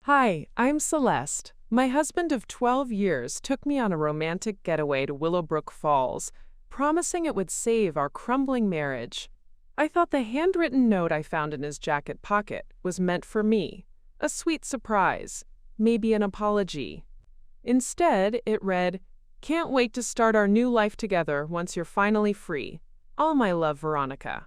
Hi, I'm Celeste. My husband of 12 years took me on a romantic getaway to Willowbrook Falls, promising it would save our crumbling marriage. I thought the handwritten note I found in his jacket pocket was meant for me, a sweet surprise, maybe an apology. Instead, it read, "Can't wait to start our new life together once you're finally free. All my love, Veronica."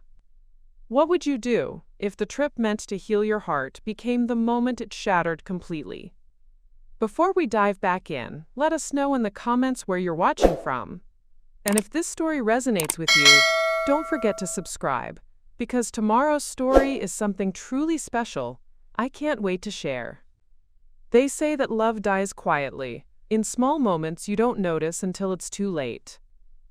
What would you do if the trip meant to heal your heart became the moment it shattered completely? Before we dive back in, let us know in the comments where you're watching from. And if this story resonates with you, don't forget to subscribe, because tomorrow's story is something truly special I can't wait to share. They say that love dies quietly, in small moments you don't notice until it's too late.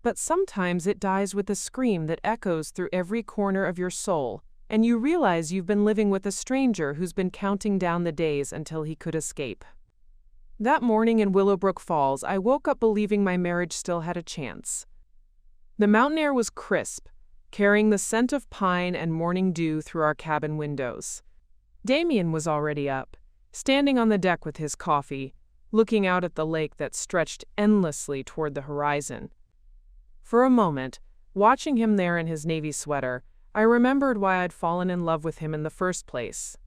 But sometimes it dies with a scream that echoes through every corner of your soul, and you realize you've been living with a stranger who's been counting down the days until he could escape. That morning in Willowbrook Falls, I woke up believing my marriage still had a chance. The mountain air was crisp, carrying the scent of pine and morning dew through our cabin windows. Damien was already up, standing on the deck with his coffee, looking out at the lake that stretched endlessly toward the horizon. For a moment, watching him there in his navy sweater, I remembered why I'd fallen in love with him in the first place.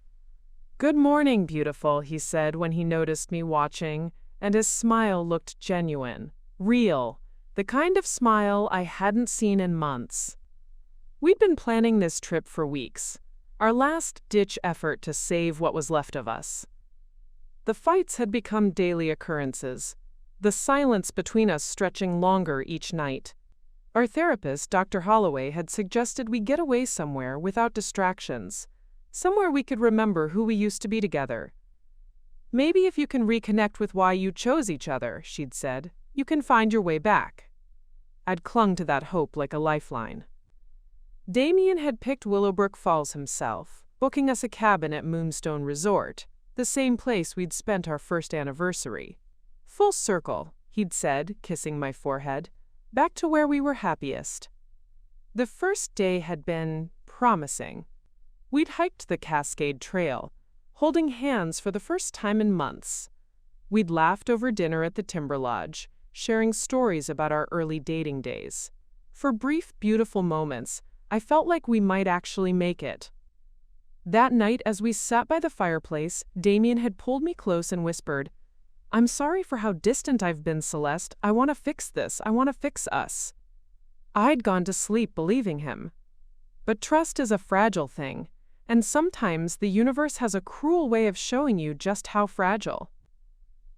"Good morning, beautiful," he said when he noticed me watching, and his smile looked genuine, real, the kind of smile I hadn't seen in months. We'd been planning this trip for weeks, our last-ditch effort to save what was left of us. The fights had become daily occurrences, the silence between us stretching longer each night. Our therapist, Dr. Holloway, had suggested we get away somewhere without distractions, somewhere we could remember who we used to be together. "Maybe if you can reconnect with why you chose each other," she'd said, "you can find your way back." I'd clung to that hope like a lifeline. Damien had picked Willowbrook Falls himself, booking us a cabin at Moonstone Resort, the same place we'd spent our first anniversary. "Full circle," he'd said, kissing my forehead. "Back to where we were happiest." The first day had been promising. We'd hiked the Cascade Trail, holding hands for the first time in months. We'd laughed over dinner at the Timber Lodge, sharing stories about our early dating days. For brief, beautiful moments, I felt like we might actually make it. That night, as we sat by the fireplace, Damien had pulled me close and whispered, "I'm sorry for how distant I've been, Celeste. I want to fix this. I want to fix us." I'd gone to sleep believing him. But trust is a fragile thing, and sometimes the universe has a cruel way of showing you just how fragile.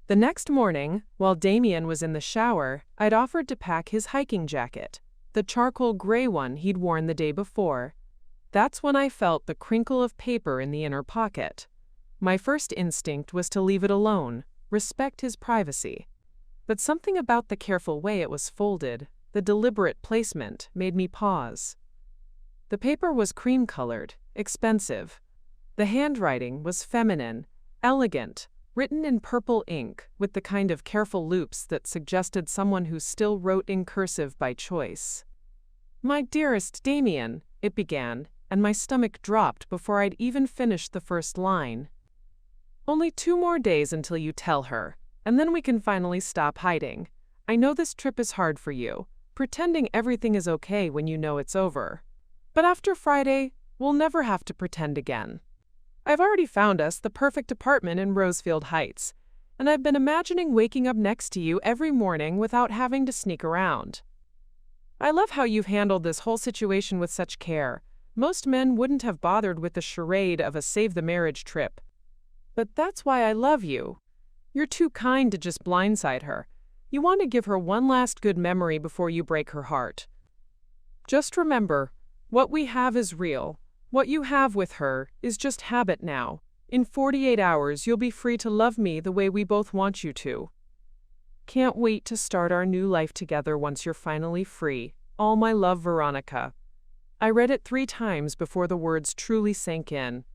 The next morning, while Damien was in the shower, I'd offered to pack his hiking jacket, the charcoal gray one he'd worn the day before. That's when I felt the crinkle of paper in the inner pocket. My first instinct was to leave it alone, respect his privacy. But something about the careful way it was folded, the deliberate placement, made me pause. The paper was cream-colored, expensive. The handwriting was feminine, elegant, written in purple ink with the kind of careful loops that suggested someone who still wrote in cursive by choice. "My dearest Damien," it began, and my stomach dropped before I'd even finished the first line. "Only 2 more days until you tell her, and then we can finally stop hiding. I know this trip is hard for you, pretending everything is okay when you know it's over. But after Friday, we'll never have to pretend again. I've already found us the perfect apartment in Rosefield Heights, and I've been imagining waking up next to you every morning without having to sneak around. I love how you've handled this whole situation with such care. Most men wouldn't have bothered with the charade of a save-the-marriage trip. But that's why I love you. You're too kind to just blindside her. You want to give her one last good memory before you break her heart. Just remember, what we have is real. What you have with her is just habit now. In 48 hours, you'll be free to love me the way we both want you to. Can't wait to start our new life together once you're finally free. All my love, Veronica." I read it 3 times before the words truly sank in.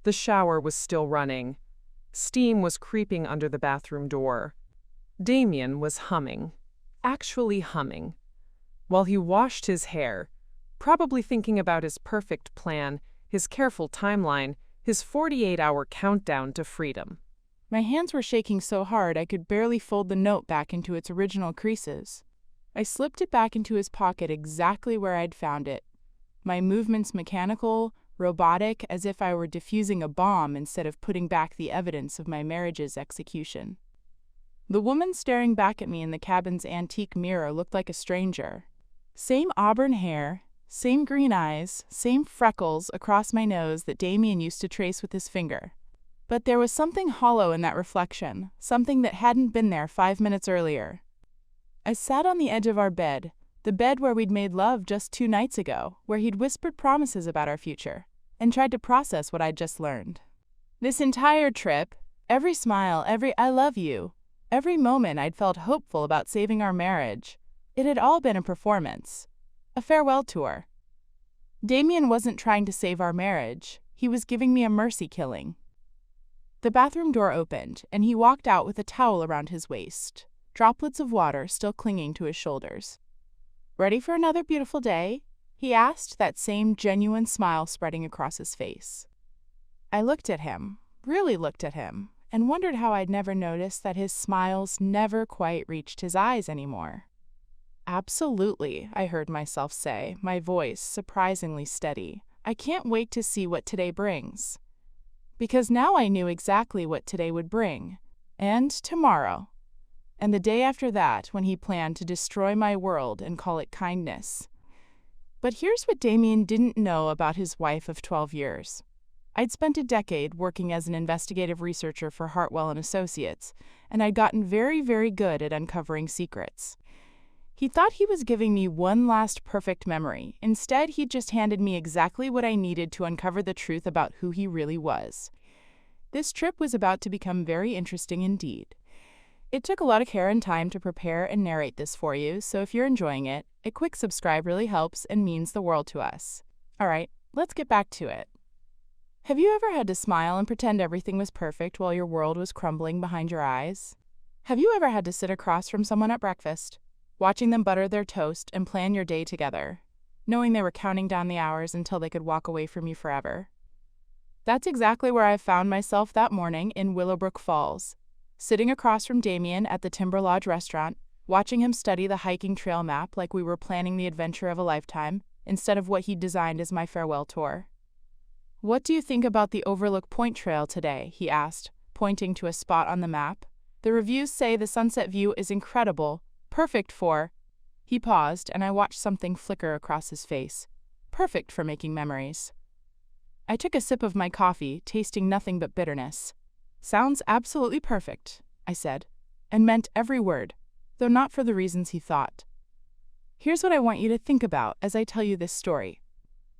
The shower was still running. Steam was creeping under the bathroom door. Damien was humming, actually humming, while he washed his hair, probably thinking about his perfect plan, his careful timeline, his 48-hour countdown to freedom. My hands were shaking so hard I could barely fold the note back into its original creases. I slipped it back into his pocket exactly where I'd found it. My movements mechanical, robotic, as if I were defusing a bomb instead of putting back the evidence of my marriage's execution. The woman staring back at me in the cabin's antique mirror looked like a stranger. Same auburn hair, same green eyes, same freckles across my nose that Damien used to trace with his finger. But there was something hollow in that reflection, something that hadn't been there 5 minutes earlier. I sat on the edge of our bed, the bed where we'd made love just 2 nights ago, where he'd whispered promises about our future, and tried to process what I'd just learned. This entire trip, every smile, every "I love you," every moment I'd felt hopeful about saving our marriage, it had all been a performance, a farewell tour. Damien wasn't trying to save our marriage, he was giving me a mercy killing. The bathroom door opened, and he walked out with a towel around his waist, droplets of water still clinging to his shoulders. "Ready for another beautiful day?" he asked, that same genuine smile spreading across his face. I looked at him, really looked at him, and wondered how I'd never noticed that his smiles never quite reached his eyes anymore. "Absolutely," I heard myself say, my voice surprisingly steady. "I can't wait to see what today brings." Because now I knew exactly what today would bring, and tomorrow, and the day after that when he planned to destroy my world and call it kindness. But here's what Damien didn't know about his wife of 12 years. I'd spent a decade working as an investigative researcher for Hartwell & Associates, and I'd gotten very, very good at uncovering secrets. He thought he was giving me one last perfect memory. Instead, he'd just handed me exactly what I needed to uncover the truth about who he really was. This trip was about to become very interesting indeed. It took a lot of care and time to prepare and narrate this for you, so if you're enjoying it, a quick subscribe really helps and means the world to us. All right, let's get back to it. Have you ever had to smile and pretend everything was perfect while your world was crumbling behind your eyes? Have you ever had to sit across from someone at breakfast, watching them butter their toast and plan your day together, knowing they were counting down the hours until they could walk away from you forever? That's exactly where I found myself that morning in Willowbrook Falls, sitting across from Damien at the Timber Lodge restaurant, watching him study the hiking trail map like we were planning the adventure of a lifetime, instead of what he'd designed as my farewell tour. "What do you think about the Overlook Point Trail today?" he asked, pointing to a spot on the map. "The reviews say the sunset view is incredible, perfect for—" He paused, and I watched something flicker across his face. "Perfect for making memories." I took a sip of my coffee, tasting nothing but bitterness. "Sounds absolutely perfect," I said, and meant every word, though not for the reasons he thought. Here's what I want you to think about as I tell you this story.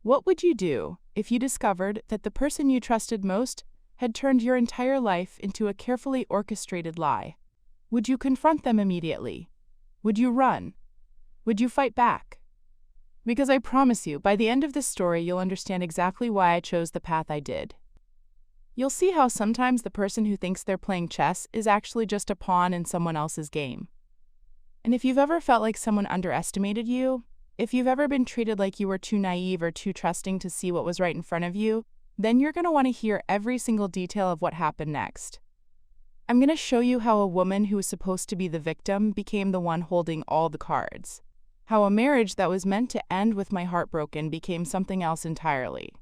What would you do if you discovered that the person you trusted most had turned your entire life into a carefully orchestrated lie? Would you confront them immediately? Would you run? Would you fight back? Because I promise you, by the end of this story, you'll understand exactly why I chose the path I did. You'll see how sometimes the person who thinks they're playing chess is actually just a pawn in someone else's game. And if you've ever felt like someone underestimated you, if you've ever been treated like you were too naive or too trusting to see what was right in front of you, then you're going to want to hear every single detail of what happened next. I'm going to show you how a woman who was supposed to be the victim became the one holding all the cards. How a marriage that was meant to end with my heart broken became something else entirely.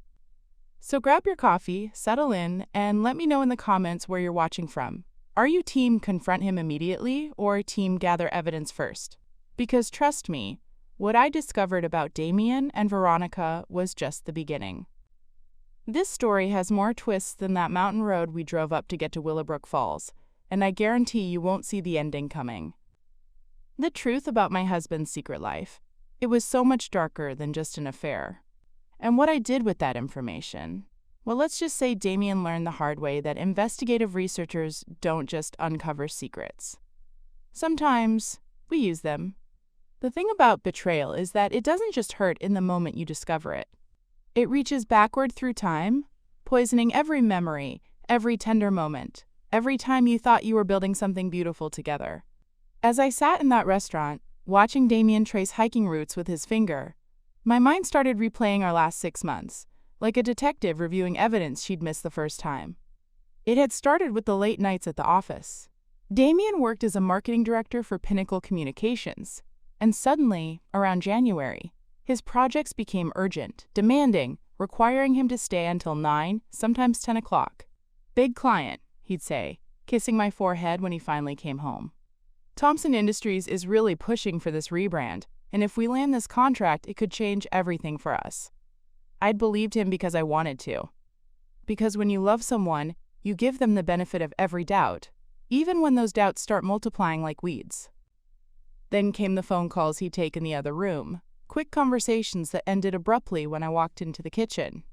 So grab your coffee, settle in, and let me know in the comments where you're watching from. Are you team confront him immediately or team gather evidence first? Because trust me, what I discovered about Damien and Veronica was just the beginning. This story has more twists than that mountain road we drove up to get to Willowbrook Falls, and I guarantee you won't see the ending coming. The truth about my husband's secret life. It was so much darker than just an affair. And what I did with that information? Well, let's just say Damien learned the hard way that investigative researchers don't just uncover secrets. Sometimes we use them. The thing about betrayal is that it doesn't just hurt in the moment you discover it. It reaches backward through time, poisoning every memory, every tender moment, every time you thought you were building something beautiful together. As I sat in that restaurant, watching Damien trace hiking routes with his finger, my mind started replaying our last 6 months, like a detective reviewing evidence she'd missed the first time. It had started with the late nights at the office. Damien worked as a marketing director for Pinnacle Communications, and suddenly, around January, his projects became urgent, demanding, requiring him to stay until 9, sometimes 10 o'clock. "Big client," he'd say, kissing my forehead when he finally came home. "Thompson Industries is really pushing for this rebrand, and if we land this contract, it could change everything for us." I'd believed him because I wanted to. Because when you love someone, you give them the benefit of every doubt, even when those doubts start multiplying like weeds. Then came the phone calls he'd take in the other room, quick conversations that ended abruptly when I walked into the kitchen.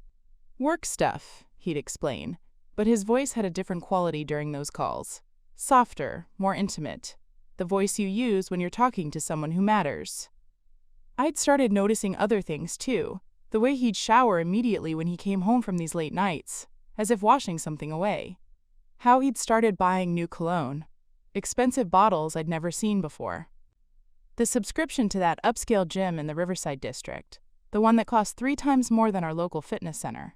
"Work stuff," he'd explain, but his voice had a different quality during those calls. Softer, more intimate. The voice you use when you're talking to someone who matters. I'd started noticing other things too, the way he'd shower immediately when he came home from these late nights, as if washing something away. How he'd started buying new cologne, expensive bottles I'd never seen before. The subscription to that upscale gym in the Riverside district, the one that cost 3 times more than our local fitness center.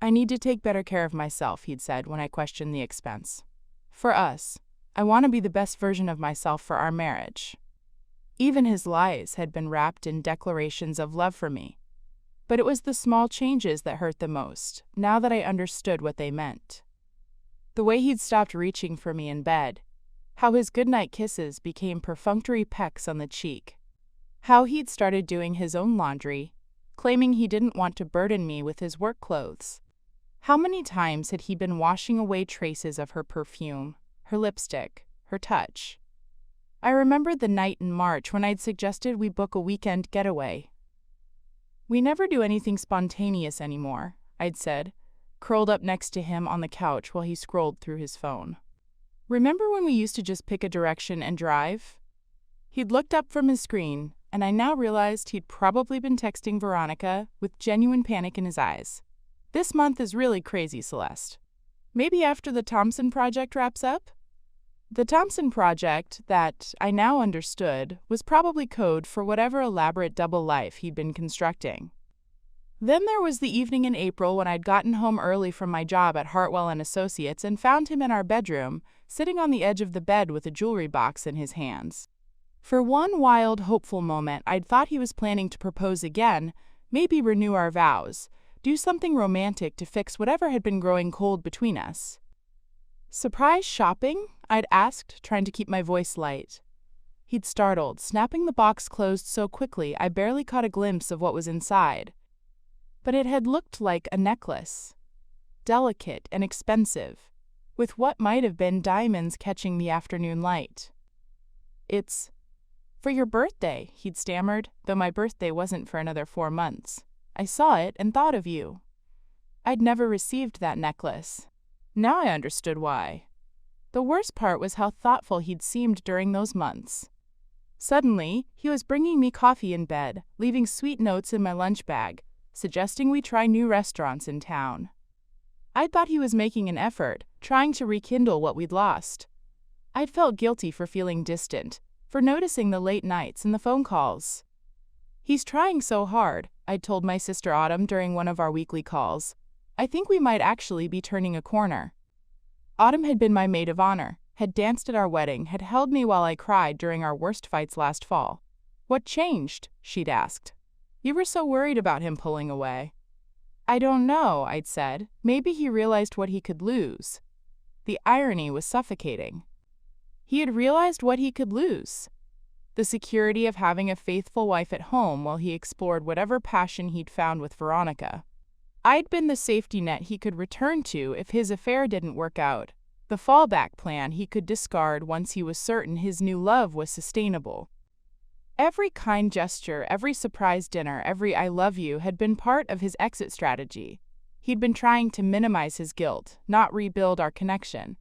"I need to take better care of myself," he'd said when I questioned the expense. "For us. I want to be the best version of myself for our marriage." Even his lies had been wrapped in declarations of love for me. But it was the small changes that hurt the most, now that I understood what they meant. The way he'd stopped reaching for me in bed, how his goodnight kisses became perfunctory pecks on the cheek, how he'd started doing his own laundry, claiming he didn't want to burden me with his work clothes. How many times had he been washing away traces of her perfume, her lipstick, her touch? I remembered the night in March when I'd suggested we book a weekend getaway. "We never do anything spontaneous anymore," I'd said, curled up next to him on the couch while he scrolled through his phone. "Remember when we used to just pick a direction and drive?" He'd looked up from his screen, and I now realized he'd probably been texting Veronica with genuine panic in his eyes. "This month is really crazy, Celeste. Maybe after the Thompson project wraps up?" The Thompson project, that I now understood, was probably code for whatever elaborate double life he'd been constructing. Then there was the evening in April when I'd gotten home early from my job at Hartwell & Associates and found him in our bedroom, sitting on the edge of the bed with a jewelry box in his hands. For one wild, hopeful moment, I'd thought he was planning to propose again, maybe renew our vows, do something romantic to fix whatever had been growing cold between us. "Surprise shopping?" I'd asked, trying to keep my voice light. He'd startled, snapping the box closed so quickly I barely caught a glimpse of what was inside. But it had looked like a necklace. Delicate and expensive, with what might have been diamonds catching the afternoon light. "It's for your birthday," he'd stammered, though my birthday wasn't for another 4 months. "I saw it and thought of you." I'd never received that necklace. Now I understood why. The worst part was how thoughtful he'd seemed during those months. Suddenly, he was bringing me coffee in bed, leaving sweet notes in my lunch bag, suggesting we try new restaurants in town. I'd thought he was making an effort, trying to rekindle what we'd lost. I'd felt guilty for feeling distant, for noticing the late nights and the phone calls. "He's trying so hard," I'd told my sister Autumn during one of our weekly calls. "I think we might actually be turning a corner." Autumn had been my maid of honor, had danced at our wedding, had held me while I cried during our worst fights last fall. "What changed?" she'd asked. "You were so worried about him pulling away." "I don't know," I'd said. "Maybe he realized what he could lose." The irony was suffocating. He had realized what he could lose. The security of having a faithful wife at home while he explored whatever passion he'd found with Veronica. I'd been the safety net he could return to if his affair didn't work out, the fallback plan he could discard once he was certain his new love was sustainable. Every kind gesture, every surprise dinner, every "I love you" had been part of his exit strategy. He'd been trying to minimize his guilt, not rebuild our connection.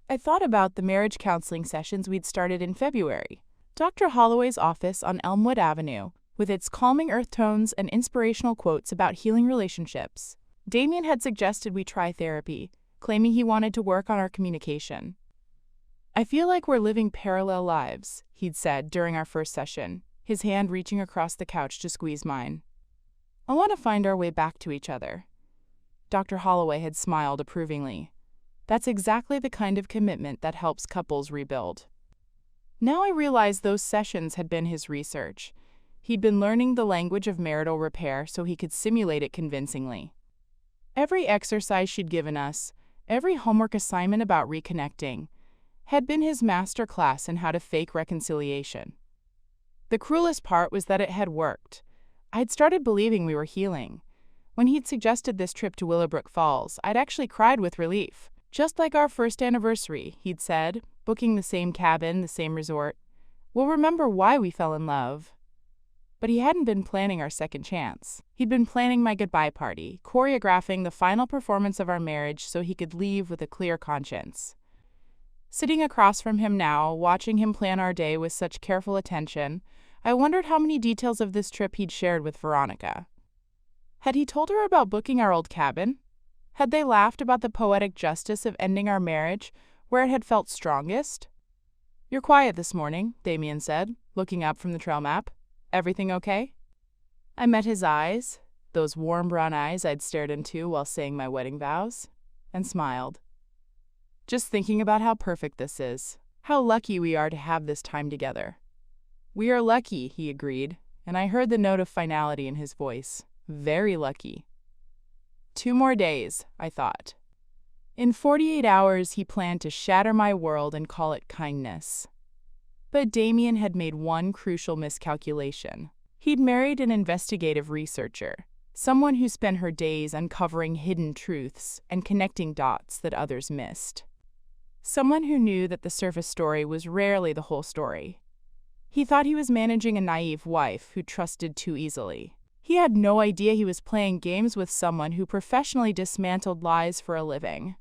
I thought about the marriage counseling sessions we'd started in February. Dr. Holloway's office on Elmwood Avenue, with its calming earth tones and inspirational quotes about healing relationships. Damien had suggested we try therapy, claiming he wanted to work on our communication. "I feel like we're living parallel lives," he'd said during our first session, his hand reaching across the couch to squeeze mine. I want to find our way back to each other. Dr. Holloway had smiled approvingly. That's exactly the kind of commitment that helps couples rebuild. Now I realized those sessions had been his research. He'd been learning the language of marital repair so he could simulate it convincingly. Every exercise she'd given us, every homework assignment about reconnecting, had been his master class in how to fake reconciliation. The cruelest part was that it had worked. I'd started believing we were healing. When he'd suggested this trip to Willowbrook Falls, I'd actually cried with relief. Just like our first anniversary, he'd said, booking the same cabin, the same resort. We'll remember why we fell in love. But he hadn't been planning our second chance. He'd been planning my goodbye party, choreographing the final performance of our marriage so he could leave with a clear conscience. Sitting across from him now, watching him plan our day with such careful attention, I wondered how many details of this trip he'd shared with Veronica. Had he told her about booking our old cabin? Had they laughed about the poetic justice of ending our marriage where it had felt strongest? "You're quiet this morning," Damien said, looking up from the trail map. "Everything okay?" I met his eyes, those warm brown eyes I'd stared into while saying my wedding vows, and smiled. "Just thinking about how perfect this is. How lucky we are to have this time together." "We are lucky," he agreed, and I heard the note of finality in his voice. Very lucky. 2 more days, I thought. In 48 hours, he planned to shatter my world and call it kindness. But Damien had made one crucial miscalculation. He'd married an investigative researcher, someone who spent her days uncovering hidden truths and connecting dots that others missed. Someone who knew that the surface story was rarely the whole story. He thought he was managing a naive wife who trusted too easily. He had no idea he was playing games with someone who professionally dismantled lies for a living.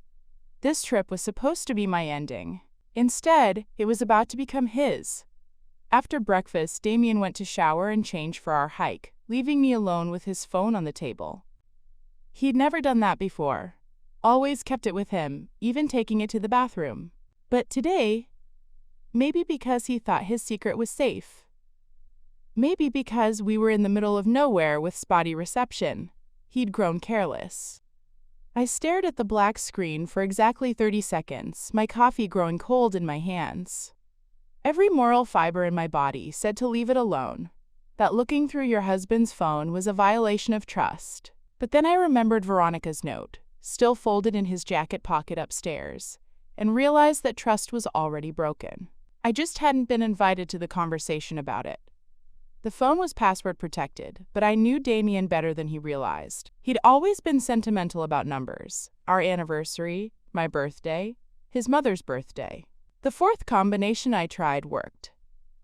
This trip was supposed to be my ending. Instead, it was about to become his. After breakfast, Damien went to shower and change for our hike, leaving me alone with his phone on the table. He'd never done that before. Always kept it with him, even taking it to the bathroom. But today, maybe because he thought his secret was safe. Maybe because we were in the middle of nowhere with spotty reception, he'd grown careless. I stared at the black screen for exactly 30 seconds, my coffee growing cold in my hands. Every moral fiber in my body said to leave it alone, that looking through your husband's phone was a violation of trust. But then I remembered Veronica's note, still folded in his jacket pocket upstairs, and realized that trust was already broken. I just hadn't been invited to the conversation about it. The phone was password protected, but I knew Damien better than he realized. He'd always been sentimental about numbers. Our anniversary, my birthday, his mother's birthday. The fourth combination I tried worked.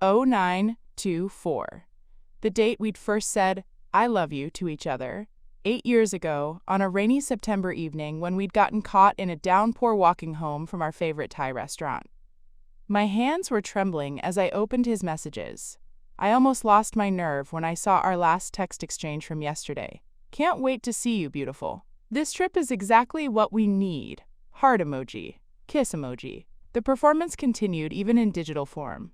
0924. The date we'd first said, "I love you" to each other, 8 years ago, on a rainy September evening when we'd gotten caught in a downpour walking home from our favorite Thai restaurant. My hands were trembling as I opened his messages. I almost lost my nerve when I saw our last text exchange from yesterday. "Can't wait to see you, beautiful. This trip is exactly what we need." Heart emoji. Kiss emoji. The performance continued even in digital form.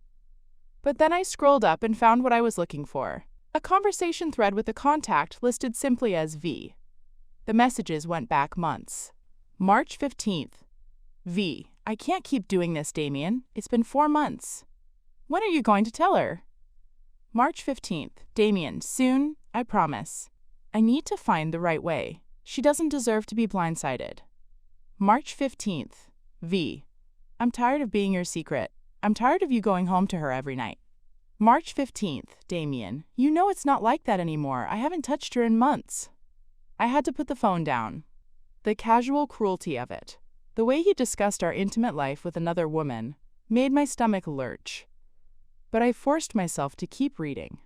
But then I scrolled up and found what I was looking for. A conversation thread with a contact listed simply as V. The messages went back months. March 15th. V. I can't keep doing this, Damien. It's been 4 months. When are you going to tell her? March 15th. Damien, soon, I promise. I need to find the right way. She doesn't deserve to be blindsided. March 15th. V. I'm tired of being your secret. I'm tired of you going home to her every night. March 15th. Damien, you know it's not like that anymore. I haven't touched her in months. I had to put the phone down. The casual cruelty of it, the way he discussed our intimate life with another woman, made my stomach lurch. But I forced myself to keep reading.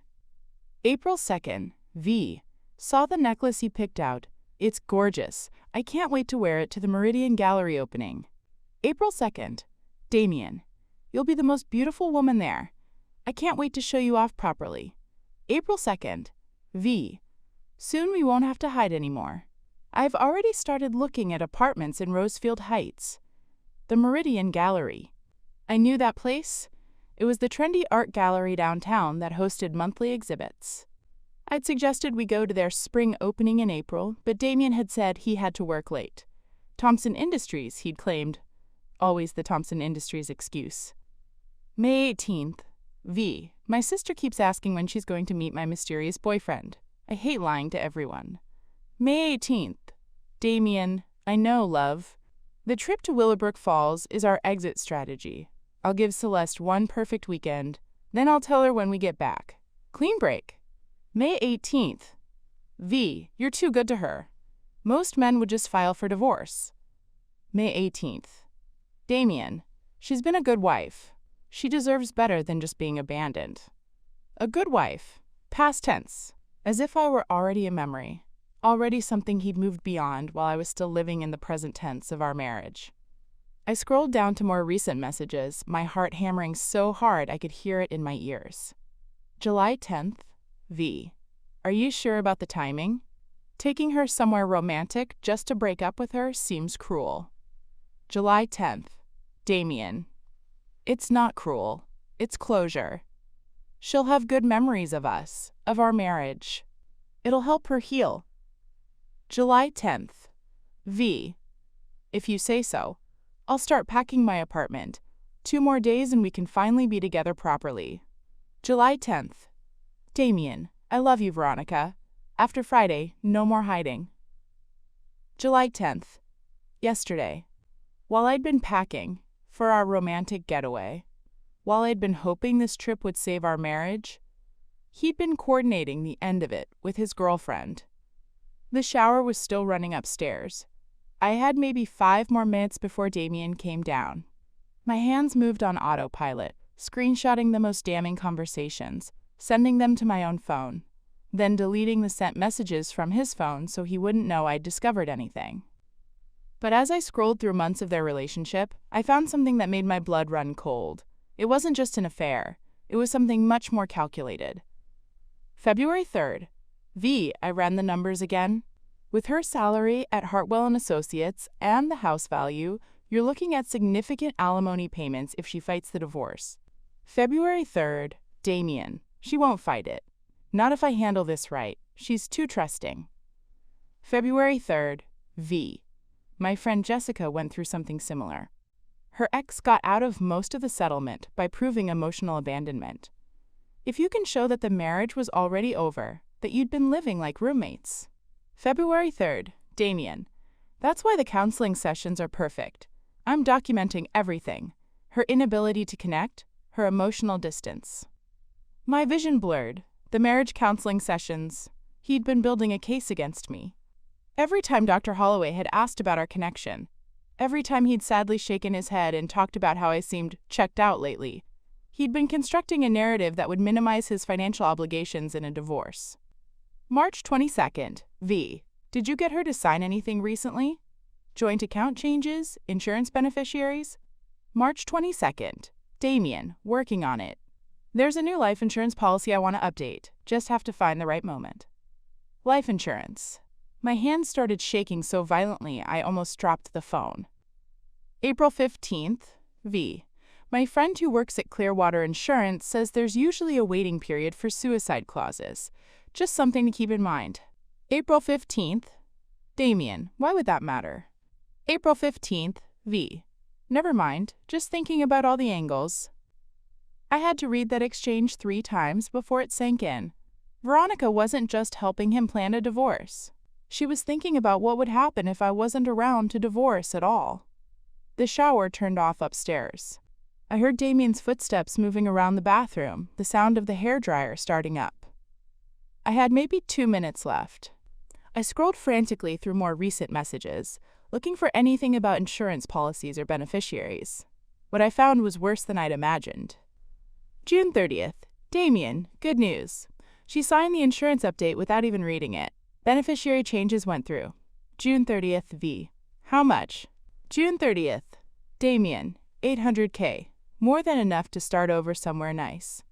April 2nd. V. Saw the necklace he picked out. It's gorgeous. I can't wait to wear it to the Meridian Gallery opening. April 2nd. Damien, you'll be the most beautiful woman there. I can't wait to show you off properly. April 2nd. V. Soon we won't have to hide anymore. I've already started looking at apartments in Rosefield Heights. The Meridian Gallery. I knew that place. It was the trendy art gallery downtown that hosted monthly exhibits. I'd suggested we go to their spring opening in April, but Damien had said he had to work late. Thompson Industries, he'd claimed. Always the Thompson Industries excuse. May 18th. V. My sister keeps asking when she's going to meet my mysterious boyfriend. I hate lying to everyone. May 18th. Damien, I know, love. The trip to Willowbrook Falls is our exit strategy. I'll give Celeste one perfect weekend, then I'll tell her when we get back. Clean break. May 18th. V. You're too good to her. Most men would just file for divorce. May 18th. Damien, she's been a good wife. She deserves better than just being abandoned. A good wife. Past tense. As if I were already a memory. Already something he'd moved beyond while I was still living in the present tense of our marriage. I scrolled down to more recent messages, my heart hammering so hard I could hear it in my ears. July 10th. V. Are you sure about the timing? Taking her somewhere romantic just to break up with her seems cruel. July 10th. Damien. It's not cruel. It's closure. She'll have good memories of us, of our marriage. It'll help her heal. July 10th. V. If you say so. I'll start packing my apartment. 2 more days and we can finally be together properly. July 10th. Damien, I love you, Veronica. After Friday, no more hiding. July 10th. Yesterday. While I'd been packing for our romantic getaway, while I'd been hoping this trip would save our marriage, he'd been coordinating the end of it with his girlfriend. The shower was still running upstairs. I had maybe 5 more minutes before Damien came down. My hands moved on autopilot, screenshotting the most damning conversations, sending them to my own phone, then deleting the sent messages from his phone so he wouldn't know I'd discovered anything. But as I scrolled through months of their relationship, I found something that made my blood run cold. It wasn't just an affair. It was something much more calculated. February 3rd. V. I ran the numbers again. With her salary at Hartwell & Associates and the house value, you're looking at significant alimony payments if she fights the divorce. February 3rd. Damien. She won't fight it. Not if I handle this right. She's too trusting. February 3rd. V. My friend Jessica went through something similar. Her ex got out of most of the settlement by proving emotional abandonment. If you can show that the marriage was already over, that you'd been living like roommates. February 3rd. Damien. That's why the counseling sessions are perfect. I'm documenting everything. Her inability to connect, her emotional distance. My vision blurred. The marriage counseling sessions. He'd been building a case against me. Every time Dr. Holloway had asked about our connection, every time he'd sadly shaken his head and talked about how I seemed checked out lately, he'd been constructing a narrative that would minimize his financial obligations in a divorce. March 22nd. V. Did you get her to sign anything recently? Joint account changes? Insurance beneficiaries? March 22nd. Damien, working on it. There's a new life insurance policy I want to update. Just have to find the right moment. Life insurance. My hands started shaking so violently I almost dropped the phone. April 15th. V. My friend who works at Clearwater Insurance says there's usually a waiting period for suicide clauses. Just something to keep in mind. April 15th. Damien, why would that matter? April 15th. V. Never mind, just thinking about all the angles. I had to read that exchange 3 times before it sank in. Veronica wasn't just helping him plan a divorce. She was thinking about what would happen if I wasn't around to divorce at all. The shower turned off upstairs. I heard Damien's footsteps moving around the bathroom, the sound of the hairdryer starting up. I had maybe 2 minutes left. I scrolled frantically through more recent messages, looking for anything about insurance policies or beneficiaries. What I found was worse than I'd imagined. June 30th. Damien, good news. She signed the insurance update without even reading it. Beneficiary changes went through. June 30th. V. How much? June 30th. Damien, $800K. More than enough to start over somewhere nice.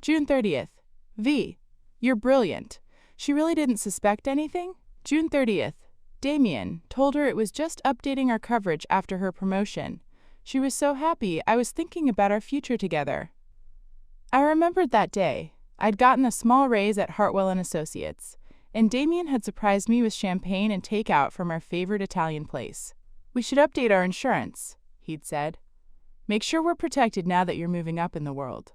June 30th. V. You're brilliant. She really didn't suspect anything? June 30th. Damien told her it was just updating our coverage after her promotion. She was so happy I was thinking about our future together. I remembered that day. I'd gotten a small raise at Hartwell and Associates, and Damien had surprised me with champagne and takeout from our favorite Italian place. "We should update our insurance," he'd said. "Make sure we're protected now that you're moving up in the world."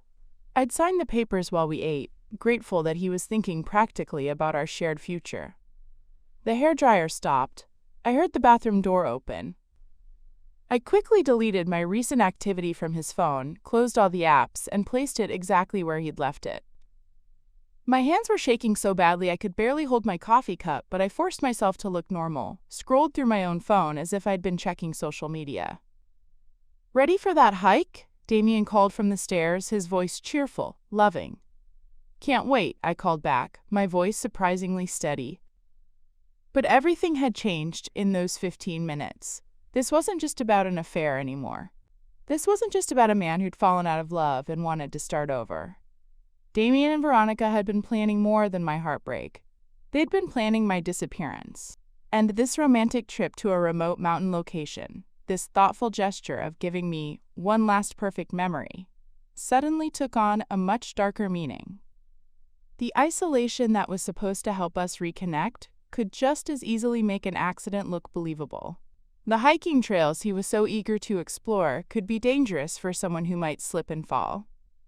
I'd signed the papers while we ate, grateful that he was thinking practically about our shared future. The hairdryer stopped. I heard the bathroom door open. I quickly deleted my recent activity from his phone, closed all the apps, and placed it exactly where he'd left it. My hands were shaking so badly I could barely hold my coffee cup, but I forced myself to look normal, scrolled through my own phone as if I'd been checking social media. "Ready for that hike?" Damien called from the stairs, his voice cheerful, loving. "Can't wait," I called back, my voice surprisingly steady. But everything had changed in those 15 minutes. This wasn't just about an affair anymore. This wasn't just about a man who'd fallen out of love and wanted to start over. Damien and Veronica had been planning more than my heartbreak. They'd been planning my disappearance. And this romantic trip to a remote mountain location, this thoughtful gesture of giving me one last perfect memory, suddenly took on a much darker meaning. The isolation that was supposed to help us reconnect could just as easily make an accident look believable. The hiking trails he was so eager to explore could be dangerous for someone who might slip and fall.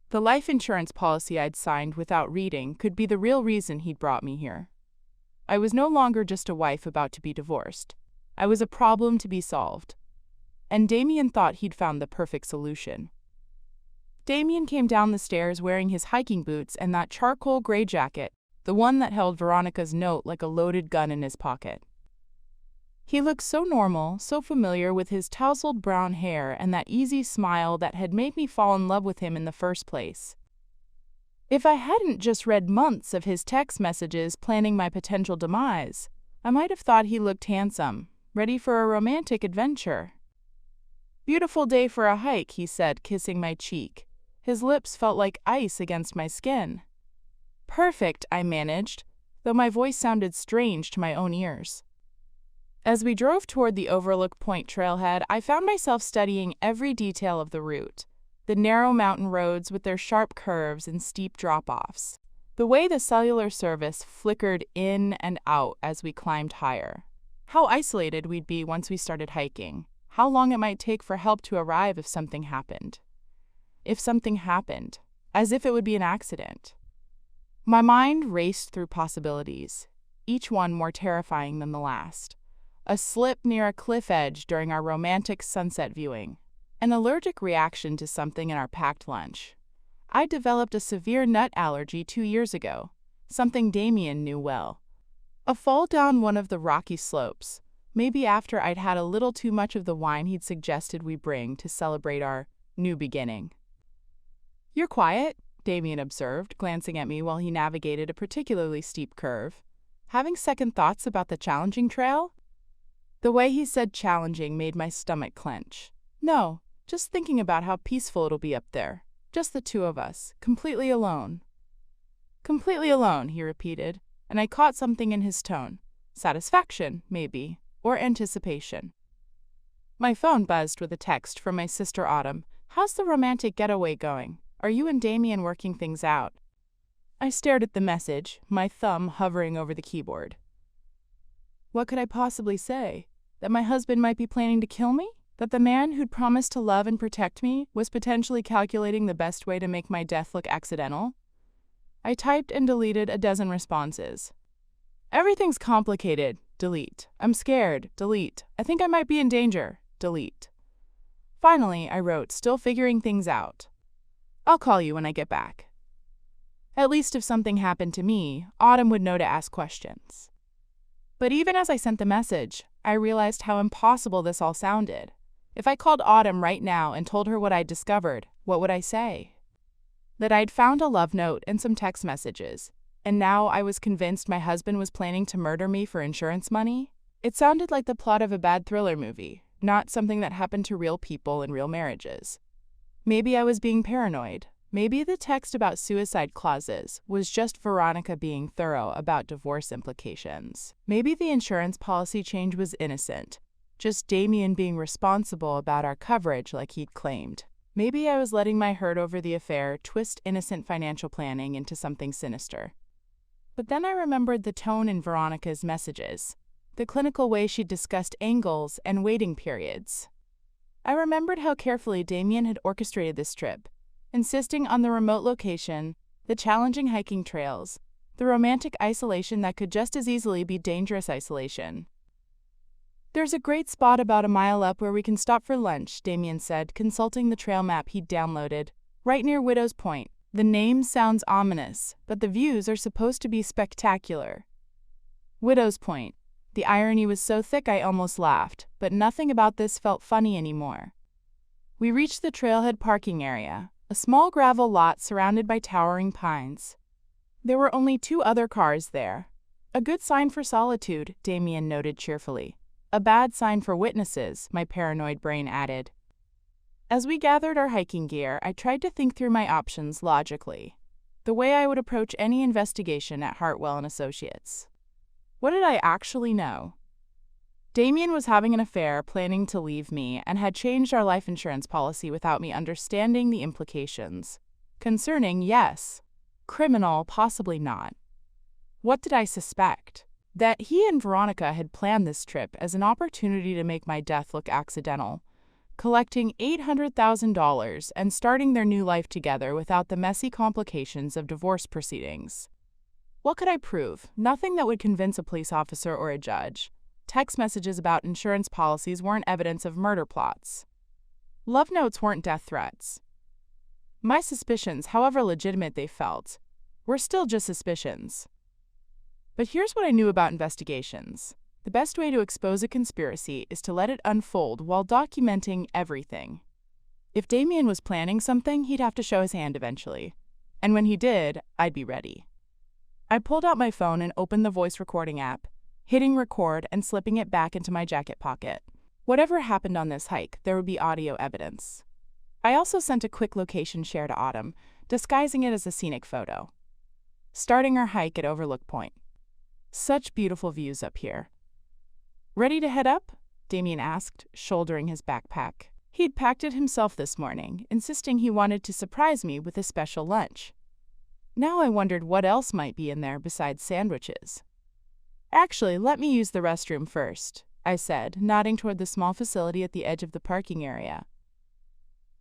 The life insurance policy I'd signed without reading could be the real reason he'd brought me here. I was no longer just a wife about to be divorced. I was a problem to be solved. And Damien thought he'd found the perfect solution. Damien came down the stairs wearing his hiking boots and that charcoal gray jacket, the one that held Veronica's note like a loaded gun in his pocket. He looked so normal, so familiar with his tousled brown hair and that easy smile that had made me fall in love with him in the first place. If I hadn't just read months of his text messages planning my potential demise, I might have thought he looked handsome, ready for a romantic adventure. "Beautiful day for a hike," he said, kissing my cheek. His lips felt like ice against my skin. "Perfect," I managed, though my voice sounded strange to my own ears. As we drove toward the Overlook Point trailhead, I found myself studying every detail of the route. The narrow mountain roads with their sharp curves and steep drop-offs. The way the cellular service flickered in and out as we climbed higher. How isolated we'd be once we started hiking. How long it might take for help to arrive if something happened. If something happened. As if it would be an accident. My mind raced through possibilities, each one more terrifying than the last. A slip near a cliff edge during our romantic sunset viewing. An allergic reaction to something in our packed lunch. I developed a severe nut allergy 2 years ago, something Damien knew well. A fall down one of the rocky slopes, maybe after I'd had a little too much of the wine he'd suggested we bring to celebrate our new beginning. "You're quiet," Damien observed, glancing at me while he navigated a particularly steep curve. "Having second thoughts about the challenging trail?" The way he said challenging made my stomach clench. "No, just thinking about how peaceful it'll be up there. Just the two of us, completely alone." "Completely alone," he repeated, and I caught something in his tone. Satisfaction, maybe, or anticipation. My phone buzzed with a text from my sister Autumn. "How's the romantic getaway going? Are you and Damien working things out?" I stared at the message, my thumb hovering over the keyboard. What could I possibly say? That my husband might be planning to kill me? That the man who'd promised to love and protect me was potentially calculating the best way to make my death look accidental? I typed and deleted a dozen responses. "Everything's complicated." Delete. "I'm scared." Delete. "I think I might be in danger." Delete. Finally, I wrote, still figuring things out. "I'll call you when I get back." At least if something happened to me, Autumn would know to ask questions. But even as I sent the message, I realized how impossible this all sounded. If I called Autumn right now and told her what I'd discovered, what would I say? That I'd found a love note and some text messages, and now I was convinced my husband was planning to murder me for insurance money? It sounded like the plot of a bad thriller movie, not something that happened to real people in real marriages. Maybe I was being paranoid. Maybe the text about suicide clauses was just Veronica being thorough about divorce implications. Maybe the insurance policy change was innocent, just Damien being responsible about our coverage like he'd claimed. Maybe I was letting my hurt over the affair twist innocent financial planning into something sinister. But then I remembered the tone in Veronica's messages, the clinical way she discussed angles and waiting periods. I remembered how carefully Damien had orchestrated this trip, insisting on the remote location, the challenging hiking trails, the romantic isolation that could just as easily be dangerous isolation. "There's a great spot about a mile up where we can stop for lunch," Damien said, consulting the trail map he'd downloaded, "right near Widow's Point. The name sounds ominous, but the views are supposed to be spectacular." Widow's Point. The irony was so thick I almost laughed, but nothing about this felt funny anymore. We reached the trailhead parking area, a small gravel lot surrounded by towering pines. There were only 2 other cars there. "A good sign for solitude," Damien noted cheerfully. "A bad sign for witnesses," my paranoid brain added. As we gathered our hiking gear, I tried to think through my options logically, the way I would approach any investigation at Hartwell & Associates. What did I actually know? Damien was having an affair, planning to leave me, and had changed our life insurance policy without me understanding the implications. Concerning, yes. Criminal, possibly not. What did I suspect? That he and Veronica had planned this trip as an opportunity to make my death look accidental, collecting $800,000 and starting their new life together without the messy complications of divorce proceedings. What could I prove? Nothing that would convince a police officer or a judge. Text messages about insurance policies weren't evidence of murder plots. Love notes weren't death threats. My suspicions, however legitimate they felt, were still just suspicions. But here's what I knew about investigations. The best way to expose a conspiracy is to let it unfold while documenting everything. If Damien was planning something, he'd have to show his hand eventually. And when he did, I'd be ready. I pulled out my phone and opened the voice recording app, hitting record and slipping it back into my jacket pocket. Whatever happened on this hike, there would be audio evidence. I also sent a quick location share to Autumn, disguising it as a scenic photo. Starting our hike at Overlook Point. Such beautiful views up here. "Ready to head up?" Damien asked, shouldering his backpack. He'd packed it himself this morning, insisting he wanted to surprise me with a special lunch. Now I wondered what else might be in there besides sandwiches. "Actually, let me use the restroom first," I said, nodding toward the small facility at the edge of the parking area.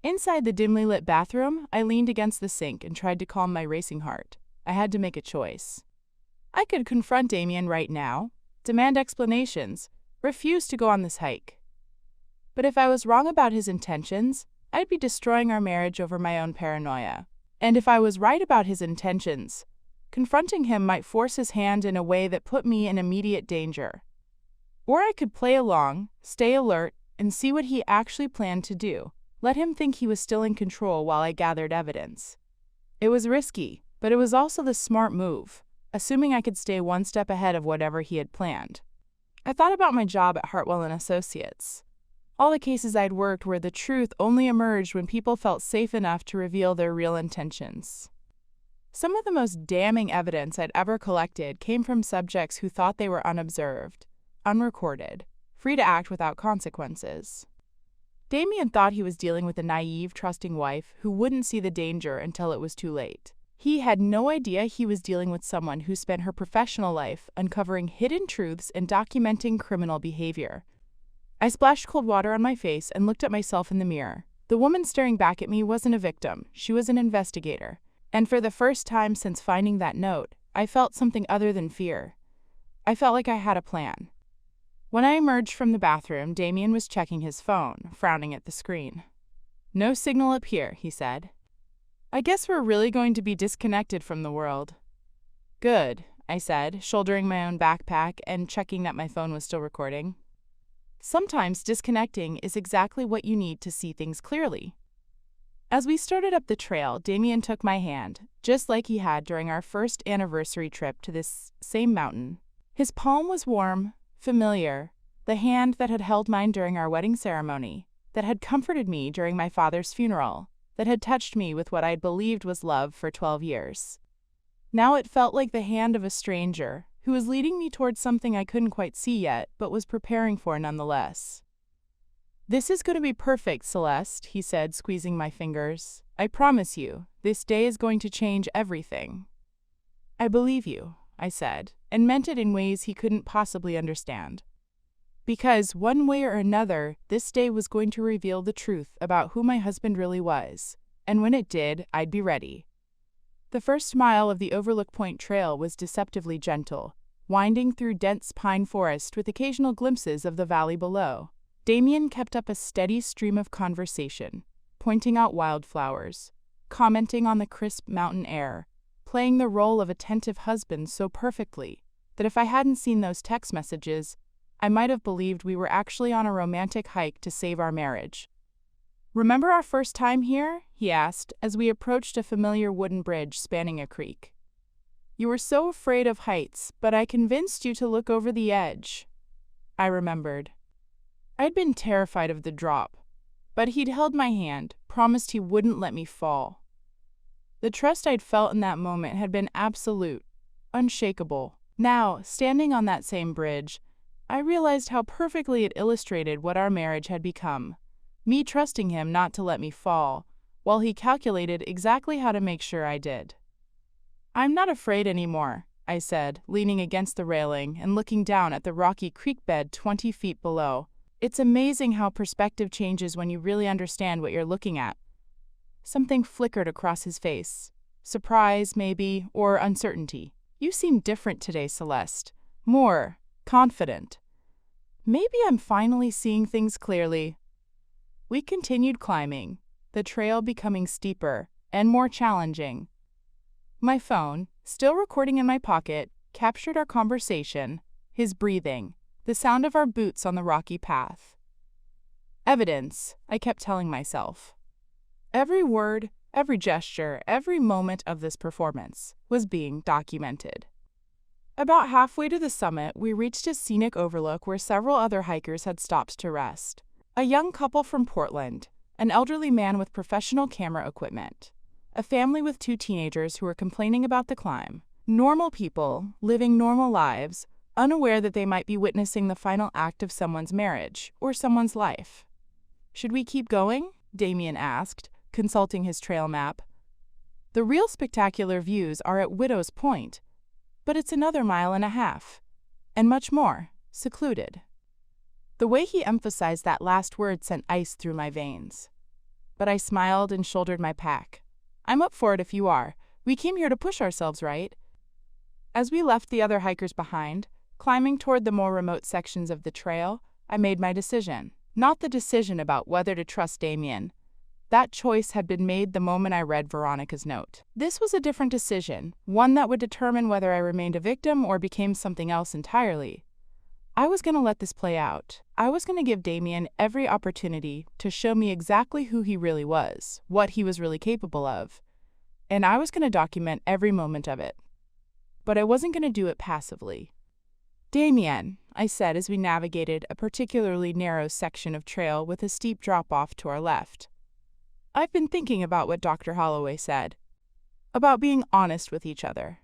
Inside the dimly lit bathroom, I leaned against the sink and tried to calm my racing heart. I had to make a choice. I could confront Damien right now, demand explanations, refuse to go on this hike. But if I was wrong about his intentions, I'd be destroying our marriage over my own paranoia. And if I was right about his intentions, confronting him might force his hand in a way that put me in immediate danger. Or I could play along, stay alert, and see what he actually planned to do. Let him think he was still in control while I gathered evidence. It was risky, but it was also the smart move, assuming I could stay one step ahead of whatever he had planned. I thought about my job at Hartwell & Associates. All the cases I'd worked where the truth only emerged when people felt safe enough to reveal their real intentions. Some of the most damning evidence I'd ever collected came from subjects who thought they were unobserved, unrecorded, free to act without consequences. Damien thought he was dealing with a naive, trusting wife who wouldn't see the danger until it was too late. He had no idea he was dealing with someone who spent her professional life uncovering hidden truths and documenting criminal behavior. I splashed cold water on my face and looked at myself in the mirror. The woman staring back at me wasn't a victim, she was an investigator. And for the first time since finding that note, I felt something other than fear. I felt like I had a plan. When I emerged from the bathroom, Damien was checking his phone, frowning at the screen. "No signal up here," he said. "I guess we're really going to be disconnected from the world." "Good," I said, shouldering my own backpack and checking that my phone was still recording. Sometimes disconnecting is exactly what you need to see things clearly. As we started up the trail, Damien took my hand, just like he had during our first anniversary trip to this same mountain. His palm was warm, familiar, the hand that had held mine during our wedding ceremony, that had comforted me during my father's funeral, that had touched me with what I believed was love for 12 years. Now it felt like the hand of a stranger who was leading me towards something I couldn't quite see yet, but was preparing for nonetheless. "This is going to be perfect, Celeste," he said, squeezing my fingers. "I promise you, this day is going to change everything." "I believe you," I said, and meant it in ways he couldn't possibly understand. Because, one way or another, this day was going to reveal the truth about who my husband really was, and when it did, I'd be ready. The first mile of the Overlook Point Trail was deceptively gentle, winding through dense pine forest with occasional glimpses of the valley below. Damien kept up a steady stream of conversation, pointing out wildflowers, commenting on the crisp mountain air, playing the role of attentive husband so perfectly that if I hadn't seen those text messages, I might have believed we were actually on a romantic hike to save our marriage. "Remember our first time here?" he asked as we approached a familiar wooden bridge spanning a creek. "You were so afraid of heights, but I convinced you to look over the edge." I remembered. I'd been terrified of the drop, but he'd held my hand, promised he wouldn't let me fall. The trust I'd felt in that moment had been absolute, unshakable. Now, standing on that same bridge, I realized how perfectly it illustrated what our marriage had become. Me trusting him not to let me fall, while he calculated exactly how to make sure I did. "I'm not afraid anymore," I said, leaning against the railing and looking down at the rocky creek bed 20 feet below. "It's amazing how perspective changes when you really understand what you're looking at." Something flickered across his face. Surprise, maybe, or uncertainty. "You seem different today, Celeste. More confident." Maybe I'm finally seeing things clearly. We continued climbing, the trail becoming steeper and more challenging. My phone, still recording in my pocket, captured our conversation, his breathing, the sound of our boots on the rocky path. Evidence, I kept telling myself. Every word, every gesture, every moment of this performance was being documented. About halfway to the summit, we reached a scenic overlook where several other hikers had stopped to rest. A young couple from Portland, an elderly man with professional camera equipment, a family with 2 teenagers who were complaining about the climb. Normal people, living normal lives, unaware that they might be witnessing the final act of someone's marriage or someone's life. "Should we keep going?" Damien asked, consulting his trail map. "The real spectacular views are at Widow's Point, but it's another 1.5 miles, and much more, secluded." The way he emphasized that last word sent ice through my veins. But I smiled and shouldered my pack. "I'm up for it if you are. We came here to push ourselves, right?" As we left the other hikers behind, climbing toward the more remote sections of the trail, I made my decision. Not the decision about whether to trust Damien. That choice had been made the moment I read Veronica's note. This was a different decision, one that would determine whether I remained a victim or became something else entirely. I was going to let this play out. I was going to give Damien every opportunity to show me exactly who he really was, what he was really capable of, and I was going to document every moment of it. But I wasn't going to do it passively. "Damien," I said as we navigated a particularly narrow section of trail with a steep drop-off to our left. "I've been thinking about what Dr. Holloway said. About being honest with each other."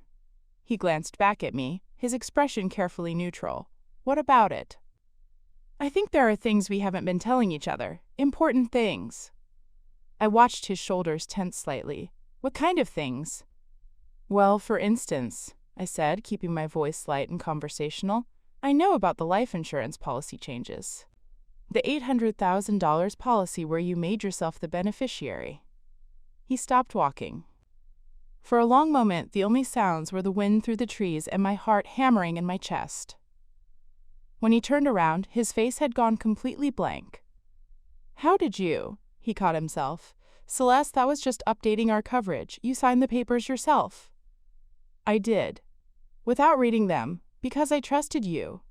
He glanced back at me, his expression carefully neutral. "What about it?" "I think there are things we haven't been telling each other. Important things." I watched his shoulders tense slightly. "What kind of things?" "Well, for instance," I said, keeping my voice light and conversational, "I know about the life insurance policy changes. The $800,000 policy where you made yourself the beneficiary." He stopped walking. For a long moment, the only sounds were the wind through the trees and my heart hammering in my chest. When he turned around, his face had gone completely blank. "How did you?" He caught himself. "Celeste, that was just updating our coverage. You signed the papers yourself." "I did. Without reading them, because I trusted you."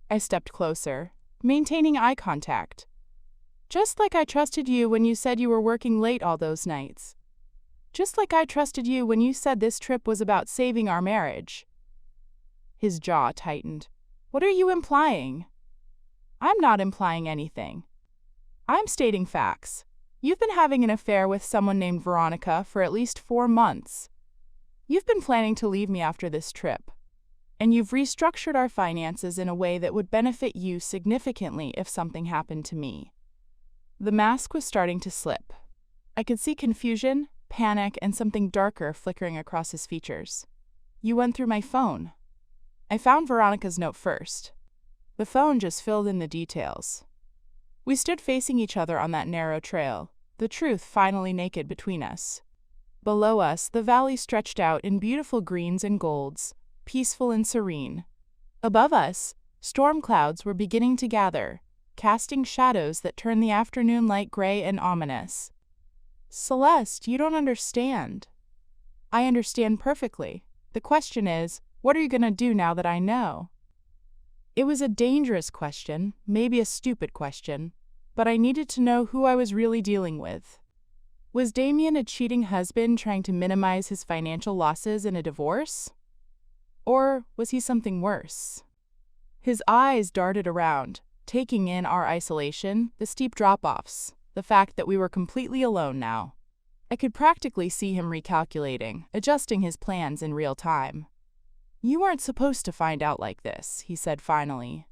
I stepped closer, maintaining eye contact. "Just like I trusted you when you said you were working late all those nights. Just like I trusted you when you said this trip was about saving our marriage." His jaw tightened. "What are you implying?" "I'm not implying anything. I'm stating facts. You've been having an affair with someone named Veronica for at least 4 months. You've been planning to leave me after this trip. And you've restructured our finances in a way that would benefit you significantly if something happened to me. The mask was starting to slip. I could see confusion, panic, and something darker flickering across his features. You went through my phone. I found Veronica's note first. The phone just filled in the details. We stood facing each other on that narrow trail, the truth finally naked between us. Below us, the valley stretched out in beautiful greens and golds, peaceful and serene. Above us, storm clouds were beginning to gather, casting shadows that turned the afternoon light gray and ominous. Celeste, you don't understand. I understand perfectly. The question is, what are you going to do now that I know? It was a dangerous question, maybe a stupid question, but I needed to know who I was really dealing with. Was Damien a cheating husband trying to minimize his financial losses in a divorce? Or was he something worse? His eyes darted around, taking in our isolation, the steep drop-offs, the fact that we were completely alone now. I could practically see him recalculating, adjusting his plans in real time. You weren't supposed to find out like this, he said finally.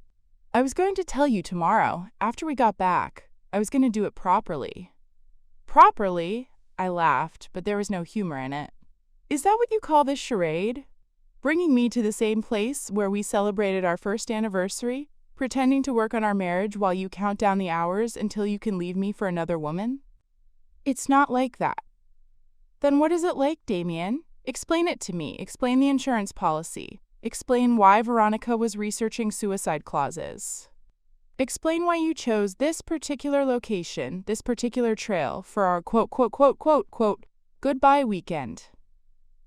I was going to tell you tomorrow, after we got back. I was going to do it properly. Properly? I laughed, but there was no humor in it. Is that what you call this charade? Bringing me to the same place where we celebrated our first anniversary, pretending to work on our marriage while you count down the hours until you can leave me for another woman? It's not like that. Then what is it like, Damien? Explain it to me. Explain the insurance policy. Explain why Veronica was researching suicide clauses. Explain why you chose this particular location, this particular trail, for our goodbye weekend.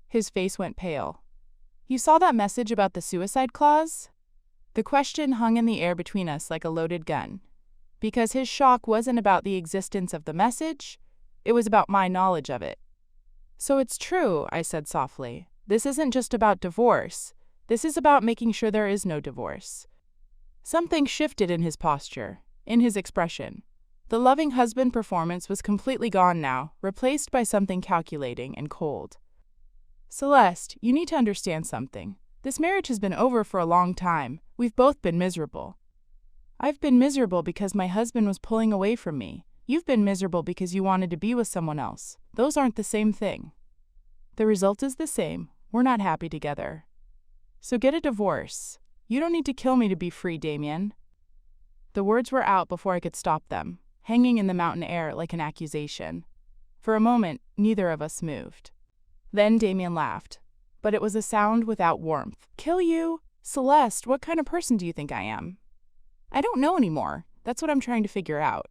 His face went pale. You saw that message about the suicide clause? The question hung in the air between us like a loaded gun. Because his shock wasn't about the existence of the message, it was about my knowledge of it. So it's true, I said softly. This isn't just about divorce. This is about making sure there is no divorce. Something shifted in his posture, in his expression. The loving husband performance was completely gone now, replaced by something calculating and cold. Celeste, you need to understand something. This marriage has been over for a long time. We've both been miserable. I've been miserable because my husband was pulling away from me. You've been miserable because you wanted to be with someone else. Those aren't the same thing. The result is the same. We're not happy together. So get a divorce. You don't need to kill me to be free, Damien. The words were out before I could stop them, hanging in the mountain air like an accusation. For a moment, neither of us moved. Then Damien laughed, but it was a sound without warmth. Kill you? Celeste, what kind of person do you think I am? I don't know anymore. That's what I'm trying to figure out.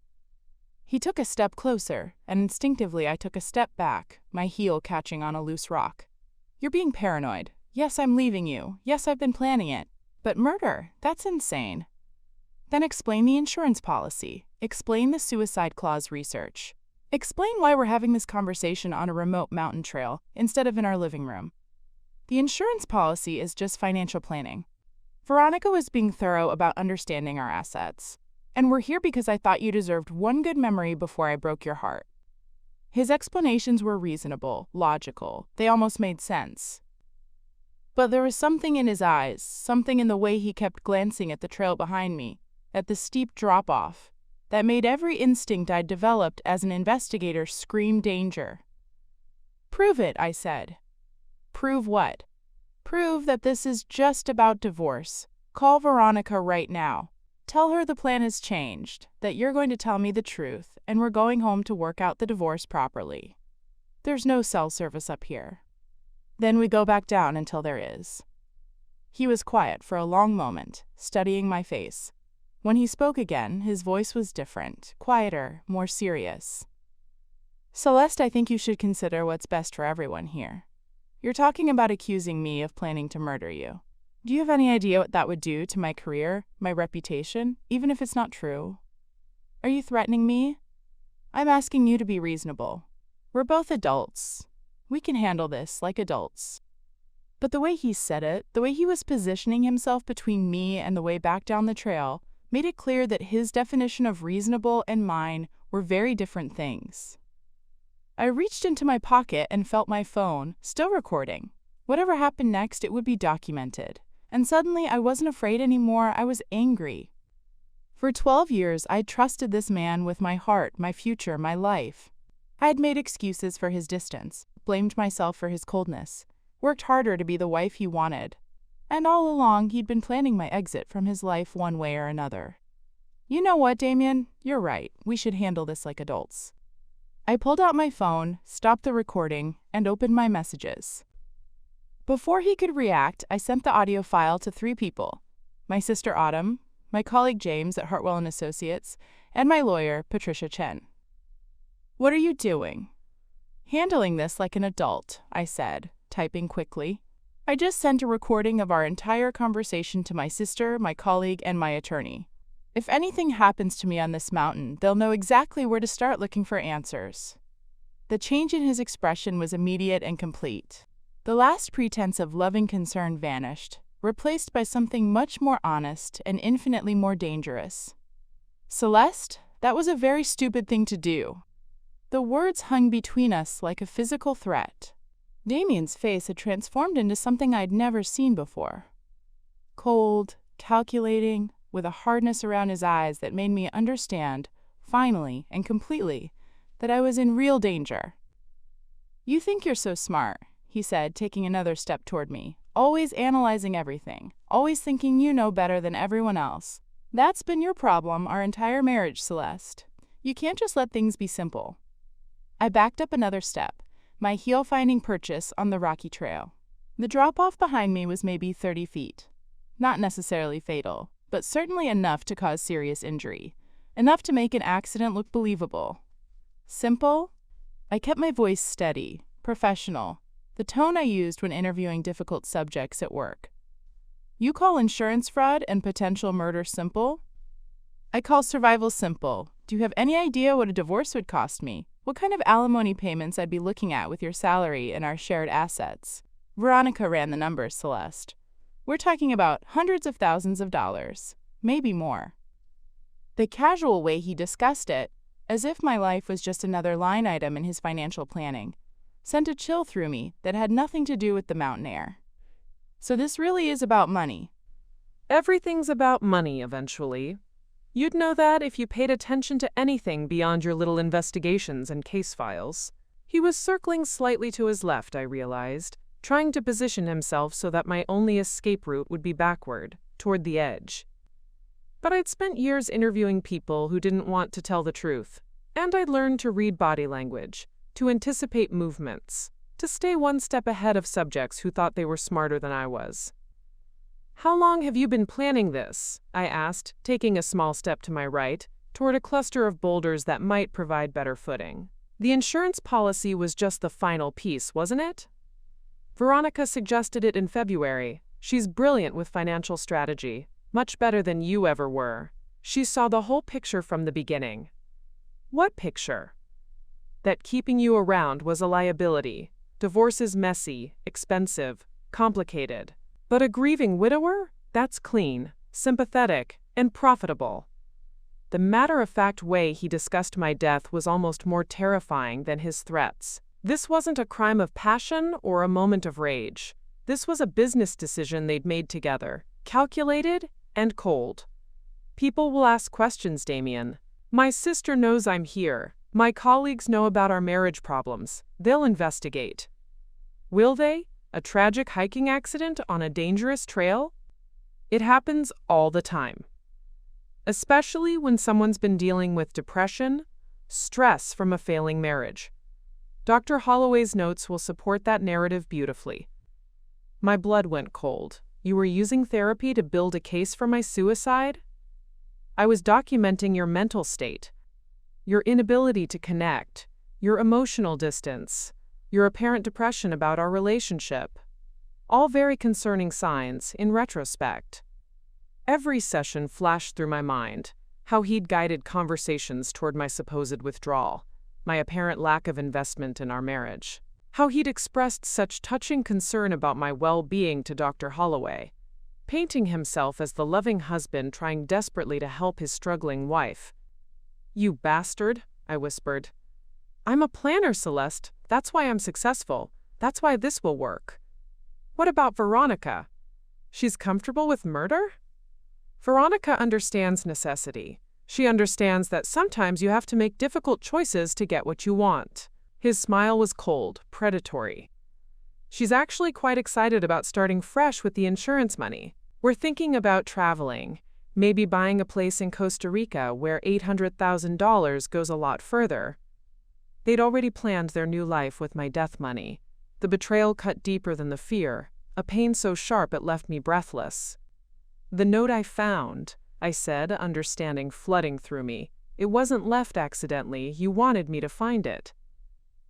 He took a step closer, and instinctively I took a step back, my heel catching on a loose rock. You're being paranoid. Yes, I'm leaving you. Yes, I've been planning it. But murder, that's insane. Then explain the insurance policy. Explain the suicide clause research. Explain why we're having this conversation on a remote mountain trail instead of in our living room. The insurance policy is just financial planning. Veronica was being thorough about understanding our assets. And we're here because I thought you deserved one good memory before I broke your heart. His explanations were reasonable, logical. They almost made sense. But there was something in his eyes, something in the way he kept glancing at the trail behind me, at the steep drop-off, that made every instinct I'd developed as an investigator scream danger. Prove it, I said. Prove what? Prove that this is just about divorce. Call Veronica right now. Tell her the plan has changed, that you're going to tell me the truth, and we're going home to work out the divorce properly. There's no cell service up here. Then we go back down until there is. He was quiet for a long moment, studying my face. When he spoke again, his voice was different, quieter, more serious. Celeste, I think you should consider what's best for everyone here. You're talking about accusing me of planning to murder you. Do you have any idea what that would do to my career, my reputation, even if it's not true? Are you threatening me? I'm asking you to be reasonable. We're both adults. We can handle this like adults. But the way he said it, the way he was positioning himself between me and the way back down the trail, made it clear that his definition of reasonable and mine were very different things. I reached into my pocket and felt my phone, still recording. Whatever happened next, it would be documented. And suddenly I wasn't afraid anymore, I was angry. For 12 years, I'd trusted this man with my heart, my future, my life. I had made excuses for his distance, blamed myself for his coldness, worked harder to be the wife he wanted. And all along, he'd been planning my exit from his life one way or another. You know what, Damien? You're right. We should handle this like adults. I pulled out my phone, stopped the recording, and opened my messages. Before he could react, I sent the audio file to 3 people: my sister Autumn, my colleague James at Hartwell & Associates, and my lawyer, Patricia Chen. "What are you doing?" "Handling this like an adult," I said, typing quickly. "I just sent a recording of our entire conversation to my sister, my colleague, and my attorney. If anything happens to me on this mountain, they'll know exactly where to start looking for answers." The change in his expression was immediate and complete. The last pretense of loving concern vanished, replaced by something much more honest and infinitely more dangerous. "Celeste, that was a very stupid thing to do." The words hung between us like a physical threat. Damien's face had transformed into something I'd never seen before. Cold, calculating, with a hardness around his eyes that made me understand, finally and completely, that I was in real danger. "You think you're so smart," he said, taking another step toward me, "always analyzing everything, always thinking you know better than everyone else. That's been your problem our entire marriage, Celeste. You can't just let things be simple." I backed up another step, my heel-finding purchase on the rocky trail. The drop-off behind me was maybe 30 feet. Not necessarily fatal, but certainly enough to cause serious injury. Enough to make an accident look believable. Simple? I kept my voice steady, professional, the tone I used when interviewing difficult subjects at work. "You call insurance fraud and potential murder simple?" "I call survival simple. Do you have any idea what a divorce would cost me? What kind of alimony payments I'd be looking at with your salary and our shared assets?" Veronica ran the numbers, Celeste. "We're talking about hundreds of thousands of dollars, maybe more." The casual way he discussed it, as if my life was just another line item in his financial planning, sent a chill through me that had nothing to do with the mountain air. "So this really is about money?" Everything's about money eventually. You'd know that if you paid attention to anything beyond your little investigations and case files. He was circling slightly to his left, I realized, trying to position himself so that my only escape route would be backward, toward the edge. But I'd spent years interviewing people who didn't want to tell the truth, and I'd learned to read body language, to anticipate movements, to stay one step ahead of subjects who thought they were smarter than I was. "How long have you been planning this?" I asked, taking a small step to my right, toward a cluster of boulders that might provide better footing. "The insurance policy was just the final piece, wasn't it?" Veronica suggested it in February. She's brilliant with financial strategy, much better than you ever were. She saw the whole picture from the beginning. "What picture?" "That keeping you around was a liability. Divorce is messy, expensive, complicated. But a grieving widower? That's clean, sympathetic, and profitable." The matter-of-fact way he discussed my death was almost more terrifying than his threats. This wasn't a crime of passion or a moment of rage. This was a business decision they'd made together, calculated and cold. "People will ask questions, Damien. My sister knows I'm here. My colleagues know about our marriage problems. They'll investigate." Will they? A tragic hiking accident on a dangerous trail? It happens all the time. Especially when someone's been dealing with depression, stress from a failing marriage. Dr. Holloway's notes will support that narrative beautifully. My blood went cold. "You were using therapy to build a case for my suicide?" "I was documenting your mental state, your inability to connect, your emotional distance, your apparent depression about our relationship. All very concerning signs, in retrospect." Every session flashed through my mind, how he'd guided conversations toward my supposed withdrawal, my apparent lack of investment in our marriage. How he'd expressed such touching concern about my well-being to Dr. Holloway, painting himself as the loving husband trying desperately to help his struggling wife. "You bastard," I whispered. "I'm a planner, Celeste. That's why I'm successful. That's why this will work." "What about Veronica?" She's comfortable with murder? Veronica understands necessity. She understands that sometimes you have to make difficult choices to get what you want. His smile was cold, predatory. She's actually quite excited about starting fresh with the insurance money. We're thinking about traveling, maybe buying a place in Costa Rica where $800,000 goes a lot further. They'd already planned their new life with my death money. The betrayal cut deeper than the fear, a pain so sharp it left me breathless. "The note I found," I said, understanding flooding through me. "It wasn't left accidentally. You wanted me to find it."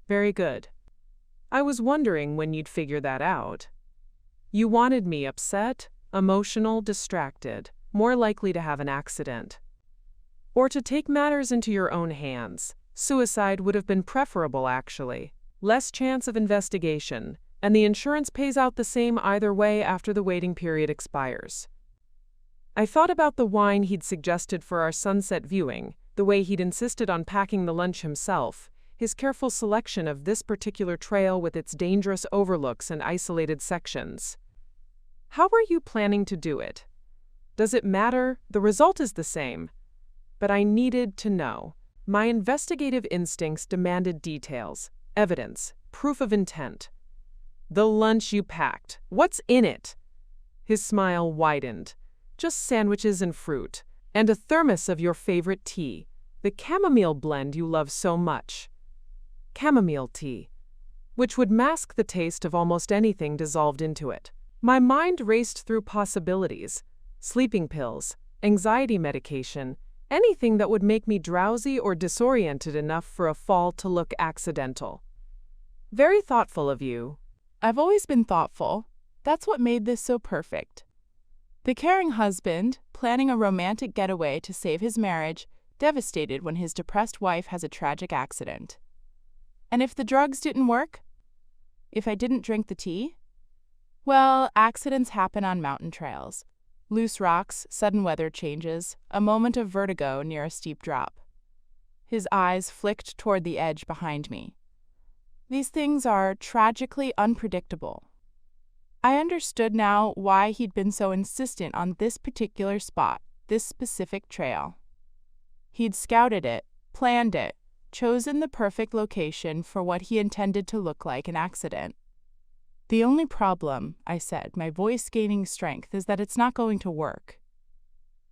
"Very good. I was wondering when you'd figure that out. You wanted me upset, emotional, distracted, more likely to have an accident. Or to take matters into your own hands. Suicide would have been preferable, actually. Less chance of investigation, and the insurance pays out the same either way after the waiting period expires." I thought about the wine he'd suggested for our sunset viewing, the way he'd insisted on packing the lunch himself, his careful selection of this particular trail with its dangerous overlooks and isolated sections. "How were you planning to do it?" "Does it matter? The result is the same." But I needed to know. My investigative instincts demanded details, evidence, proof of intent. "The lunch you packed. What's in it?" His smile widened. "Just sandwiches and fruit, and a thermos of your favorite tea, the chamomile blend you love so much." Chamomile tea, which would mask the taste of almost anything dissolved into it. My mind raced through possibilities: sleeping pills, anxiety medication, anything that would make me drowsy or disoriented enough for a fall to look accidental. "Very thoughtful of you." I've always been thoughtful. That's what made this so perfect. The caring husband, planning a romantic getaway to save his marriage, devastated when his depressed wife has a tragic accident. And if the drugs didn't work? If I didn't drink the tea? Well, accidents happen on mountain trails. Loose rocks, sudden weather changes, a moment of vertigo near a steep drop. His eyes flicked toward the edge behind me. These things are tragically unpredictable. I understood now why he'd been so insistent on this particular spot, this specific trail. He'd scouted it, planned it, chosen the perfect location for what he intended to look like an accident. "The only problem," I said, my voice gaining strength, "is that it's not going to work."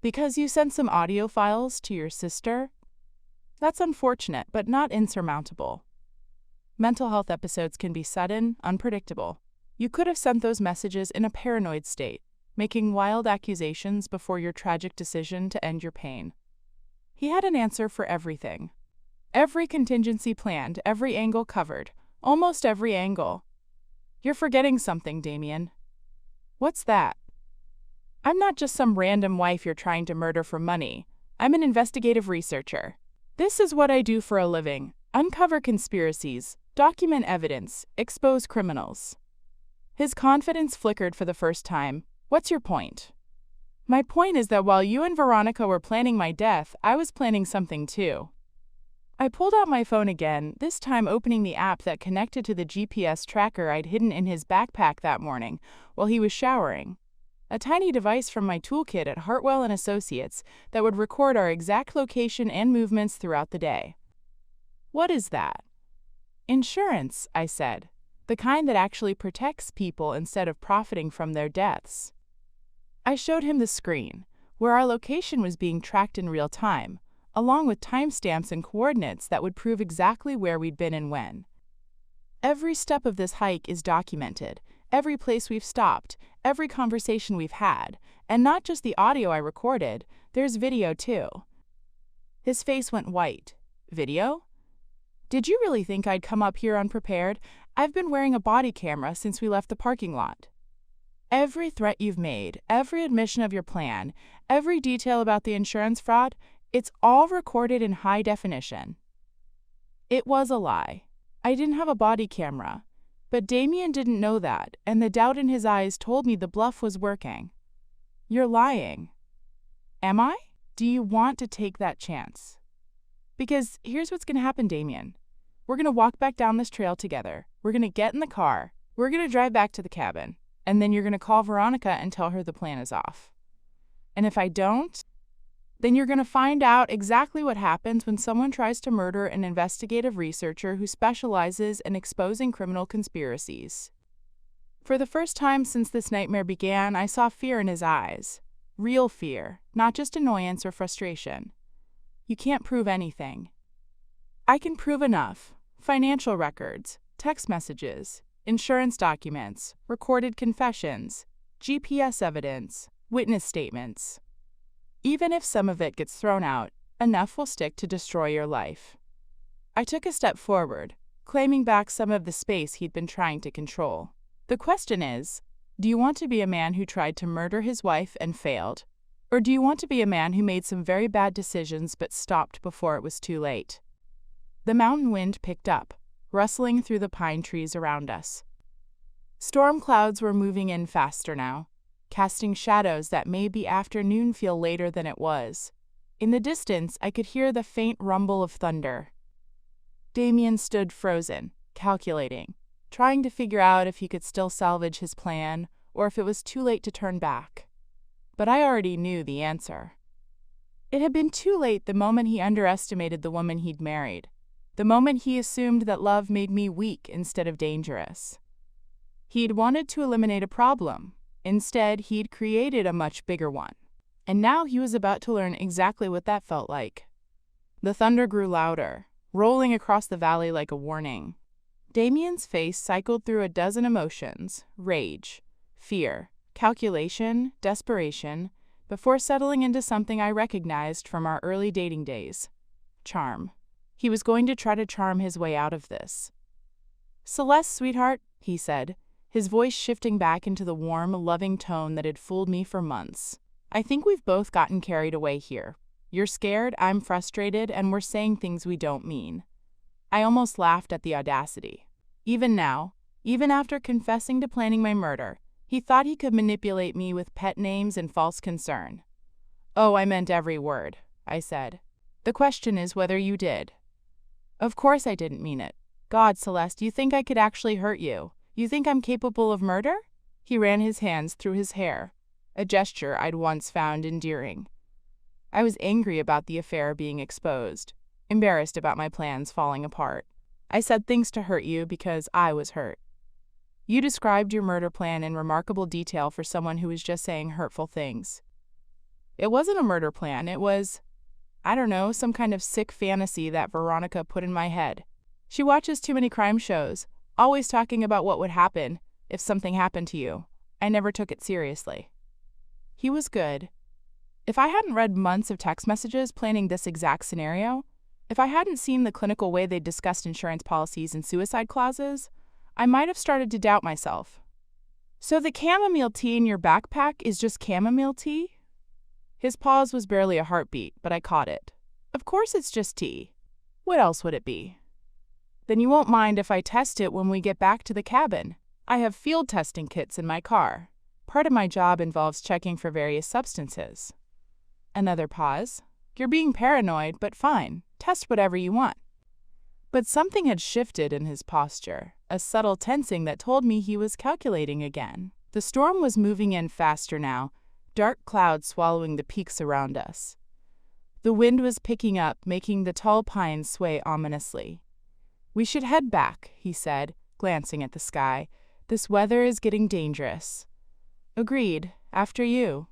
"Because you sent some audio files to your sister?" "That's unfortunate, but not insurmountable. Mental health episodes can be sudden, unpredictable. You could have sent those messages in a paranoid state, making wild accusations before your tragic decision to end your pain." He had an answer for everything. Every contingency planned, every angle covered, almost every angle. "You're forgetting something, Damien." "What's that?" "I'm not just some random wife you're trying to murder for money. I'm an investigative researcher. This is what I do for a living: uncover conspiracies, document evidence, expose criminals." His confidence flickered for the first time. "What's your point?" "My point is that while you and Veronica were planning my death, I was planning something too." I pulled out my phone again, this time opening the app that connected to the GPS tracker I'd hidden in his backpack that morning while he was showering. A tiny device from my toolkit at Hartwell & Associates that would record our exact location and movements throughout the day. "What is that?" "Insurance," I said. "The kind that actually protects people instead of profiting from their deaths." I showed him the screen, where our location was being tracked in real time, along with timestamps and coordinates that would prove exactly where we'd been and when. Every step of this hike is documented, every place we've stopped, every conversation we've had, and not just the audio I recorded, there's video too. His face went white. "Video? Did you really think I'd come up here unprepared? I've been wearing a body camera since we left the parking lot. Every threat you've made, every admission of your plan, every detail about the insurance fraud, it's all recorded in high definition." It was a lie. I didn't have a body camera. But Damien didn't know that, and the doubt in his eyes told me the bluff was working. "You're lying." "Am I? Do you want to take that chance?" "Because here's what's going to happen, Damien. We're going to walk back down this trail together. We're going to get in the car. We're going to drive back to the cabin. and then you're going to call Veronica and tell her the plan is off. And if I don't, then you're going to find out exactly what happens when someone tries to murder an investigative researcher who specializes in exposing criminal conspiracies. For the first time since this nightmare began, I saw fear in his eyes. Real fear, not just annoyance or frustration. You can't prove anything. I can prove enough. Financial records, text messages, insurance documents, recorded confessions, GPS evidence, witness statements. Even if some of it gets thrown out, enough will stick to destroy your life. I took a step forward, claiming back some of the space he'd been trying to control. The question is, do you want to be a man who tried to murder his wife and failed? Or do you want to be a man who made some very bad decisions but stopped before it was too late? The mountain wind picked up, rustling through the pine trees around us. Storm clouds were moving in faster now, casting shadows that made the afternoon feel later than it was. In the distance, I could hear the faint rumble of thunder. Damien stood frozen, calculating, trying to figure out if he could still salvage his plan or if it was too late to turn back. But I already knew the answer. It had been too late the moment he underestimated the woman he'd married, the moment he assumed that love made me weak instead of dangerous. He'd wanted to eliminate a problem. Instead, he'd created a much bigger one. And now he was about to learn exactly what that felt like. The thunder grew louder, rolling across the valley like a warning. Damien's face cycled through a dozen emotions: rage, fear, calculation, desperation, before settling into something I recognized from our early dating days: charm. He was going to try to charm his way out of this. "Celeste, sweetheart," he said, his voice shifting back into the warm, loving tone that had fooled me for months. "I think we've both gotten carried away here. You're scared, I'm frustrated, and we're saying things we don't mean." I almost laughed at the audacity. Even now, even after confessing to planning my murder, he thought he could manipulate me with pet names and false concern. "Oh, I meant every word," I said. "The question is whether you did." "Of course I didn't mean it. God, Celeste, you think I could actually hurt you? You think I'm capable of murder?" He ran his hands through his hair, a gesture I'd once found endearing. I was angry about the affair being exposed, embarrassed about my plans falling apart. "I said things to hurt you because I was hurt. You described your murder plan in remarkable detail for someone who was just saying hurtful things." "It wasn't a murder plan, it was, I don't know, some kind of sick fantasy that Veronica put in my head. She watches too many crime shows, always talking about what would happen if something happened to you. I never took it seriously." He was good. If I hadn't read months of text messages planning this exact scenario, if I hadn't seen the clinical way they discussed insurance policies and suicide clauses, I might have started to doubt myself. "So the chamomile tea in your backpack is just chamomile tea?" His pause was barely a heartbeat, but I caught it. "Of course it's just tea. What else would it be?" "Then you won't mind if I test it when we get back to the cabin. I have field testing kits in my car. Part of my job involves checking for various substances." Another pause. "You're being paranoid, but fine. Test whatever you want." But something had shifted in his posture, a subtle tensing that told me he was calculating again. The storm was moving in faster now, dark clouds swallowing the peaks around us. The wind was picking up, making the tall pines sway ominously. "We should head back," he said, glancing at the sky. "This weather is getting dangerous." "Agreed. After you."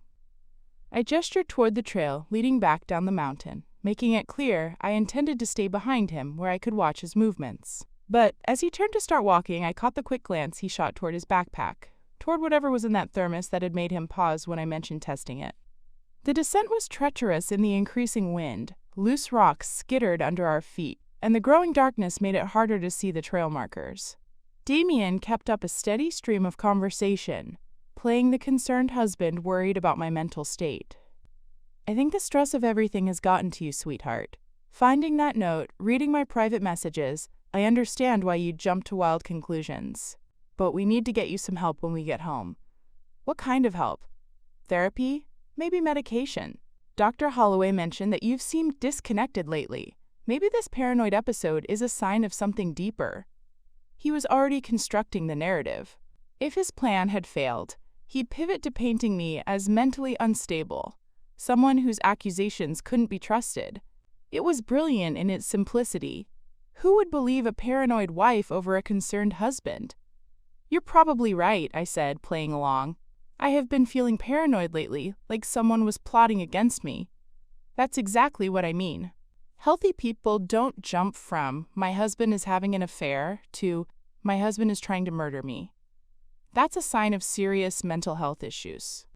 I gestured toward the trail leading back down the mountain, making it clear I intended to stay behind him where I could watch his movements. But as he turned to start walking, I caught the quick glance he shot toward his backpack, toward whatever was in that thermos that had made him pause when I mentioned testing it. The descent was treacherous in the increasing wind. Loose rocks skittered under our feet, and the growing darkness made it harder to see the trail markers. Damien kept up a steady stream of conversation, playing the concerned husband worried about my mental state. "I think the stress of everything has gotten to you, sweetheart. Finding that note, reading my private messages, I understand why you jumped to wild conclusions. But we need to get you some help when we get home." "What kind of help?" "Therapy? Maybe medication. Dr. Holloway mentioned that you've seemed disconnected lately. Maybe this paranoid episode is a sign of something deeper." He was already constructing the narrative. If his plan had failed, he'd pivot to painting me as mentally unstable, someone whose accusations couldn't be trusted. It was brilliant in its simplicity. Who would believe a paranoid wife over a concerned husband? "You're probably right," I said, playing along. "I have been feeling paranoid lately, like someone was plotting against me." That's exactly what I mean. Healthy people don't jump from "my husband is having an affair" to "my husband is trying to murder me." That's a sign of serious mental health issues.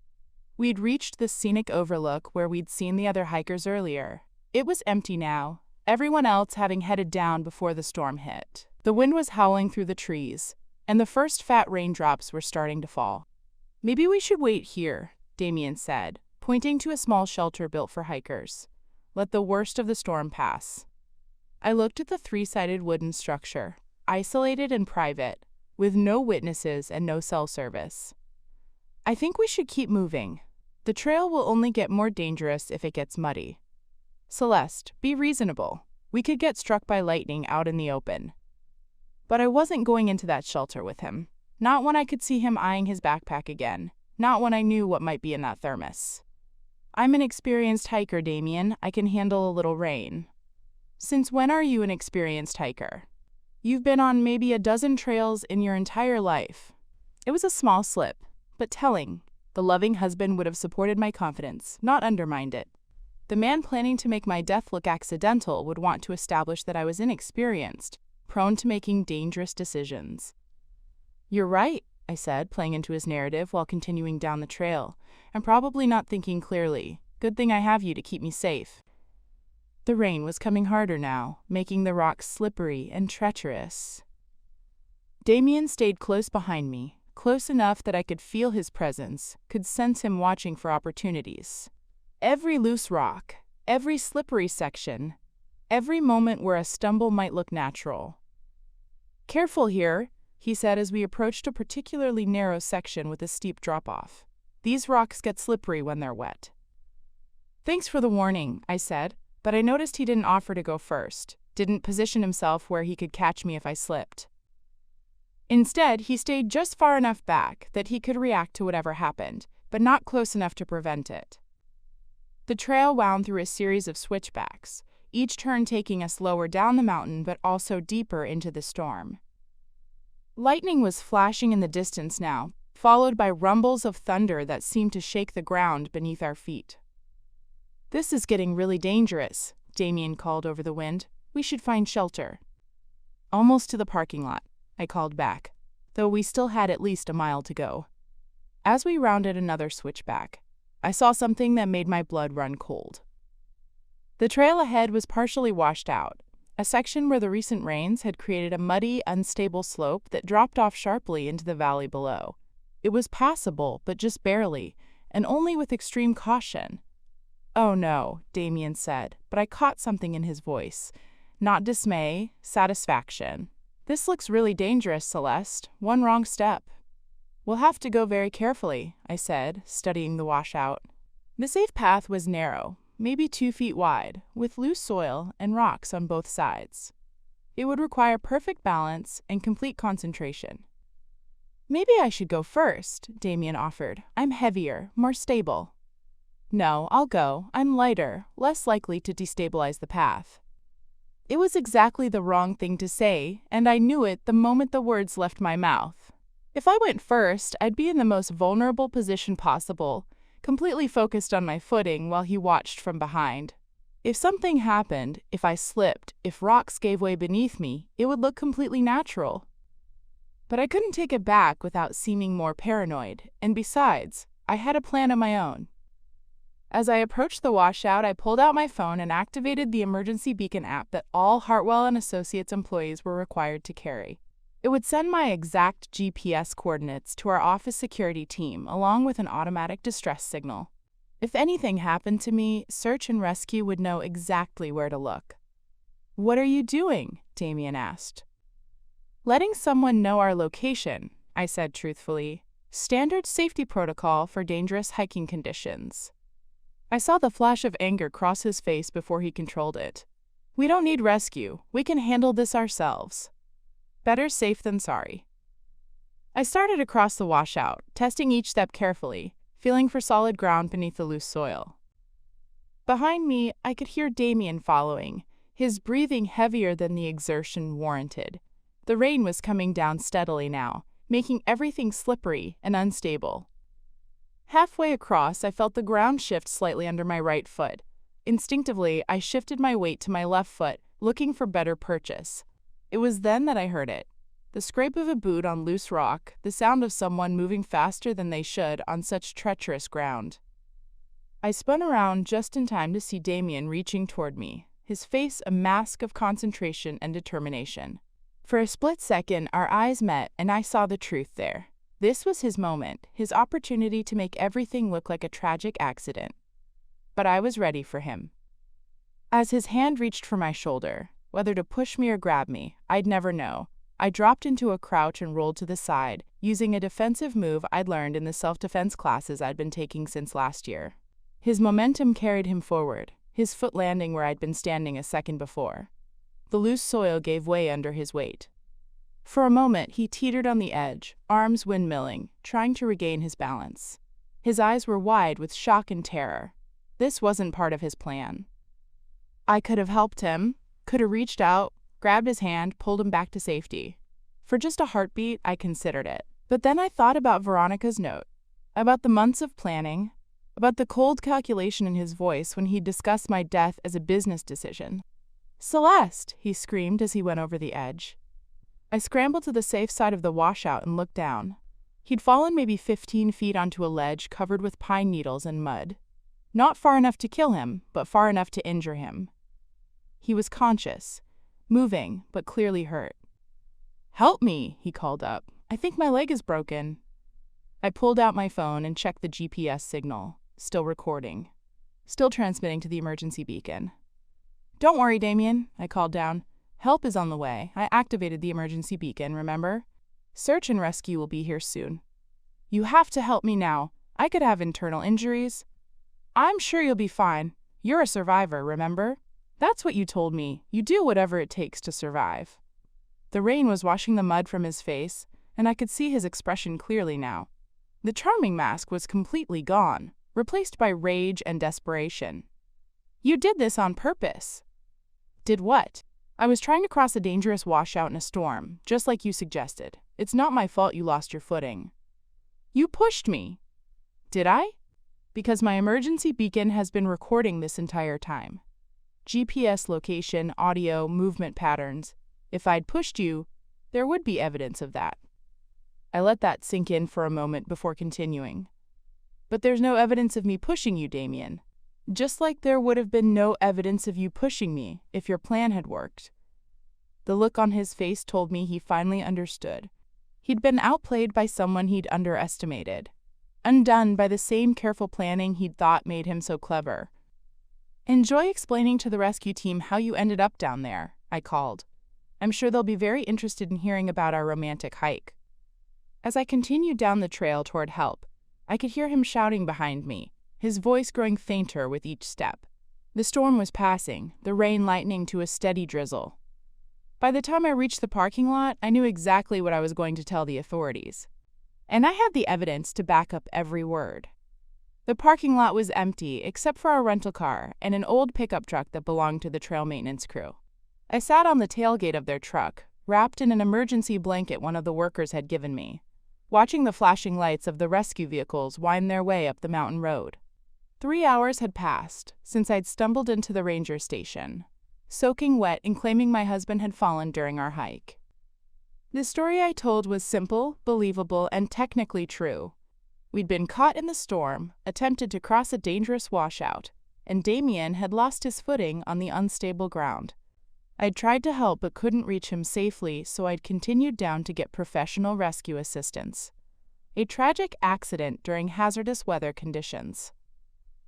We'd reached the scenic overlook where we'd seen the other hikers earlier. It was empty now, everyone else having headed down before the storm hit. The wind was howling through the trees, and the first fat raindrops were starting to fall. "Maybe we should wait here," Damien said, pointing to a small shelter built for hikers. "Let the worst of the storm pass." I looked at the three-sided wooden structure, isolated and private, with no witnesses and no cell service. "I think we should keep moving. The trail will only get more dangerous if it gets muddy." "Celeste, be reasonable. We could get struck by lightning out in the open." But I wasn't going into that shelter with him. Not when I could see him eyeing his backpack again. Not when I knew what might be in that thermos. "I'm an experienced hiker, Damien. I can handle a little rain." "Since when are you an experienced hiker?" "You've been on maybe a dozen trails in your entire life." It was a small slip, but telling. The loving husband would have supported my confidence, not undermined it. The man planning to make my death look accidental would want to establish that I was inexperienced, prone to making dangerous decisions. "You're right," I said, playing into his narrative while continuing down the trail, and probably not thinking clearly. "Good thing I have you to keep me safe." The rain was coming harder now, making the rocks slippery and treacherous. Damien stayed close behind me, close enough that I could feel his presence, could sense him watching for opportunities. Every loose rock, every slippery section, every moment where a stumble might look natural. "Careful here," he said as we approached a particularly narrow section with a steep drop-off. "These rocks get slippery when they're wet." "Thanks for the warning," I said, but I noticed he didn't offer to go first, didn't position himself where he could catch me if I slipped. Instead, he stayed just far enough back that he could react to whatever happened, but not close enough to prevent it. The trail wound through a series of switchbacks, each turn taking us lower down the mountain but also deeper into the storm. Lightning was flashing in the distance now, followed by rumbles of thunder that seemed to shake the ground beneath our feet. "This is getting really dangerous," Damien called over the wind. "We should find shelter." "Almost to the parking lot," I called back, though we still had at least a mile to go. As we rounded another switchback, I saw something that made my blood run cold. The trail ahead was partially washed out, a section where the recent rains had created a muddy, unstable slope that dropped off sharply into the valley below. It was passable, but just barely, and only with extreme caution. "Oh no," Damien said, but I caught something in his voice. Not dismay, satisfaction. "This looks really dangerous, Celeste. One wrong step." "We'll have to go very carefully," I said, studying the washout. The safe path was narrow, maybe 2 feet wide, with loose soil and rocks on both sides. It would require perfect balance and complete concentration. "Maybe I should go first," Damien offered. "I'm heavier, more stable." "No, I'll go. I'm lighter, less likely to destabilize the path." It was exactly the wrong thing to say, and I knew it the moment the words left my mouth. If I went first, I'd be in the most vulnerable position possible, completely focused on my footing while he watched from behind. If something happened, if I slipped, if rocks gave way beneath me, it would look completely natural. But I couldn't take it back without seeming more paranoid, and besides, I had a plan of my own. As I approached the washout, I pulled out my phone and activated the emergency beacon app that all Hartwell & Associates employees were required to carry. It would send my exact GPS coordinates to our office security team, along with an automatic distress signal. If anything happened to me, search and rescue would know exactly where to look. "What are you doing?" Damien asked. "Letting someone know our location," I said truthfully. "Standard safety protocol for dangerous hiking conditions." I saw the flash of anger cross his face before he controlled it. "We don't need rescue. We can handle this ourselves." Better safe than sorry. I started across the washout, testing each step carefully, feeling for solid ground beneath the loose soil. Behind me, I could hear Damien following, his breathing heavier than the exertion warranted. The rain was coming down steadily now, making everything slippery and unstable. Halfway across, I felt the ground shift slightly under my right foot. Instinctively, I shifted my weight to my left foot, looking for better purchase. It was then that I heard it. The scrape of a boot on loose rock, the sound of someone moving faster than they should on such treacherous ground. I spun around just in time to see Damien reaching toward me, his face a mask of concentration and determination. For a split second, our eyes met, and I saw the truth there. This was his moment, his opportunity to make everything look like a tragic accident. But I was ready for him. As his hand reached for my shoulder, whether to push me or grab me, I'd never know, I dropped into a crouch and rolled to the side, using a defensive move I'd learned in the self-defense classes I'd been taking since last year. His momentum carried him forward, his foot landing where I'd been standing a second before. The loose soil gave way under his weight. For a moment, he teetered on the edge, arms windmilling, trying to regain his balance. His eyes were wide with shock and terror. This wasn't part of his plan. I could have helped him, could have reached out, grabbed his hand, pulled him back to safety. For just a heartbeat, I considered it. But then I thought about Veronica's note, about the months of planning, about the cold calculation in his voice when he discussed my death as a business decision. "Celeste!" he screamed as he went over the edge. I scrambled to the safe side of the washout and looked down. He'd fallen maybe 15 feet onto a ledge covered with pine needles and mud. Not far enough to kill him, but far enough to injure him. He was conscious, moving, but clearly hurt. "Help me," he called up. "I think my leg is broken." I pulled out my phone and checked the GPS signal, still recording, still transmitting to the emergency beacon. "Don't worry, Damien," I called down. "Help is on the way. I activated the emergency beacon, remember? Search and rescue will be here soon. You have to help me now. I could have internal injuries." "I'm sure you'll be fine. You're a survivor, remember? That's what you told me. You do whatever it takes to survive." The rain was washing the mud from his face, and I could see his expression clearly now. The charming mask was completely gone, replaced by rage and desperation. "You did this on purpose." "Did what?" "I was trying to cross a dangerous washout in a storm, just like you suggested. It's not my fault you lost your footing." "You pushed me." "Did I?" "Because my emergency beacon has been recording this entire time. GPS location, audio, movement patterns. If I'd pushed you, there would be evidence of that." I let that sink in for a moment before continuing. "But there's no evidence of me pushing you, Damien. Just like there would have been no evidence of you pushing me if your plan had worked." The look on his face told me he finally understood. He'd been outplayed by someone he'd underestimated, undone by the same careful planning he'd thought made him so clever. "Enjoy explaining to the rescue team how you ended up down there," I called. "I'm sure they'll be very interested in hearing about our romantic hike." As I continued down the trail toward help, I could hear him shouting behind me, his voice growing fainter with each step. The storm was passing, the rain lightening to a steady drizzle. By the time I reached the parking lot, I knew exactly what I was going to tell the authorities. And I had the evidence to back up every word. The parking lot was empty except for our rental car and an old pickup truck that belonged to the trail maintenance crew. I sat on the tailgate of their truck, wrapped in an emergency blanket one of the workers had given me, watching the flashing lights of the rescue vehicles wind their way up the mountain road. 3 hours had passed since I'd stumbled into the ranger station, soaking wet and claiming my husband had fallen during our hike. The story I told was simple, believable, and technically true. We'd been caught in the storm, attempted to cross a dangerous washout, and Damien had lost his footing on the unstable ground. I'd tried to help but couldn't reach him safely, so I'd continued down to get professional rescue assistance. A tragic accident during hazardous weather conditions.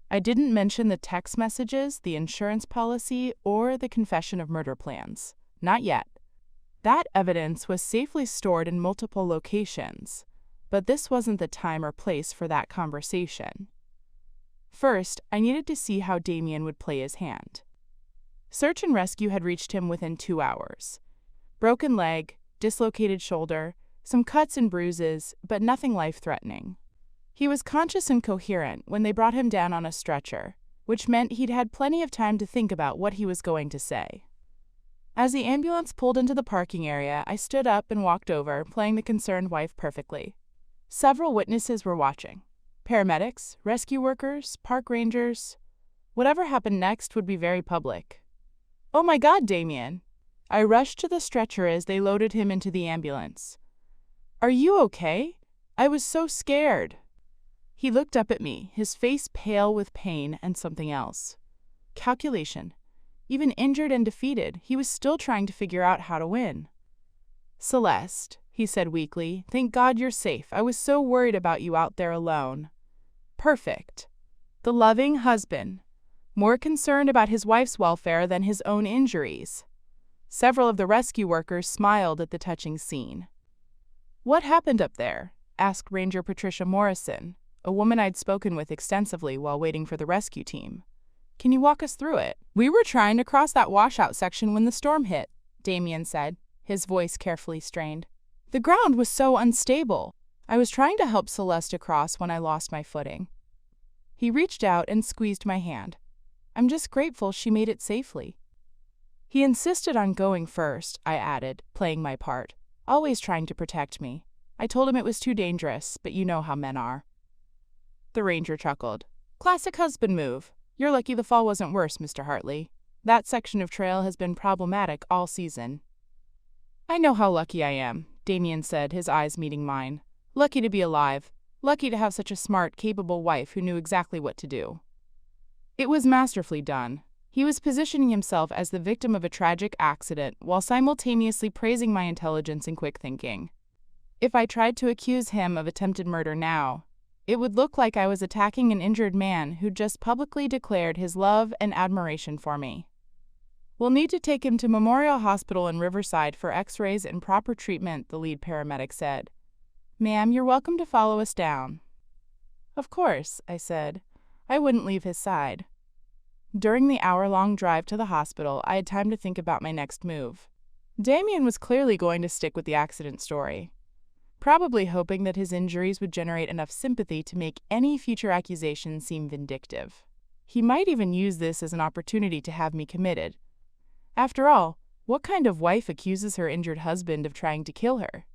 I didn't mention the text messages, the insurance policy, or the confession of murder plans. Not yet. That evidence was safely stored in multiple locations, but this wasn't the time or place for that conversation. First, I needed to see how Damien would play his hand. Search and rescue had reached him within 2 hours. Broken leg, dislocated shoulder, some cuts and bruises, but nothing life-threatening. He was conscious and coherent when they brought him down on a stretcher, which meant he'd had plenty of time to think about what he was going to say. As the ambulance pulled into the parking area, I stood up and walked over, playing the concerned wife perfectly. Several witnesses were watching. Paramedics, rescue workers, park rangers. Whatever happened next would be very public. "Oh my God, Damien!" I rushed to the stretcher as they loaded him into the ambulance. "Are you okay? I was so scared." He looked up at me, his face pale with pain and something else. Calculation. Even injured and defeated, he was still trying to figure out how to win. "Celeste," he said weakly, "thank God you're safe. I was so worried about you out there alone." Perfect. The loving husband, more concerned about his wife's welfare than his own injuries. Several of the rescue workers smiled at the touching scene. "What happened up there?" asked Ranger Patricia Morrison, a woman I'd spoken with extensively while waiting for the rescue team. "Can you walk us through it?" "We were trying to cross that washout section when the storm hit," Damien said, his voice carefully strained. "The ground was so unstable. I was trying to help Celeste across when I lost my footing." He reached out and squeezed my hand. "I'm just grateful she made it safely." "He insisted on going first," I added, playing my part, always trying to protect me. I told him it was too dangerous, but you know how men are. The ranger chuckled. "Classic husband move. You're lucky the fall wasn't worse, Mr. Hartley. That section of trail has been problematic all season." "I know how lucky I am," Damien said, his eyes meeting mine. "Lucky to be alive. Lucky to have such a smart, capable wife who knew exactly what to do." It was masterfully done. He was positioning himself as the victim of a tragic accident while simultaneously praising my intelligence and quick thinking. If I tried to accuse him of attempted murder now, it would look like I was attacking an injured man who'd just publicly declared his love and admiration for me. "We'll need to take him to Memorial Hospital in Riverside for x-rays and proper treatment," the lead paramedic said. "Ma'am, you're welcome to follow us down." "Of course," I said. I wouldn't leave his side. During the hour-long drive to the hospital, I had time to think about my next move. Damien was clearly going to stick with the accident story, probably hoping that his injuries would generate enough sympathy to make any future accusation seem vindictive. He might even use this as an opportunity to have me committed. After all, what kind of wife accuses her injured husband of trying to kill her?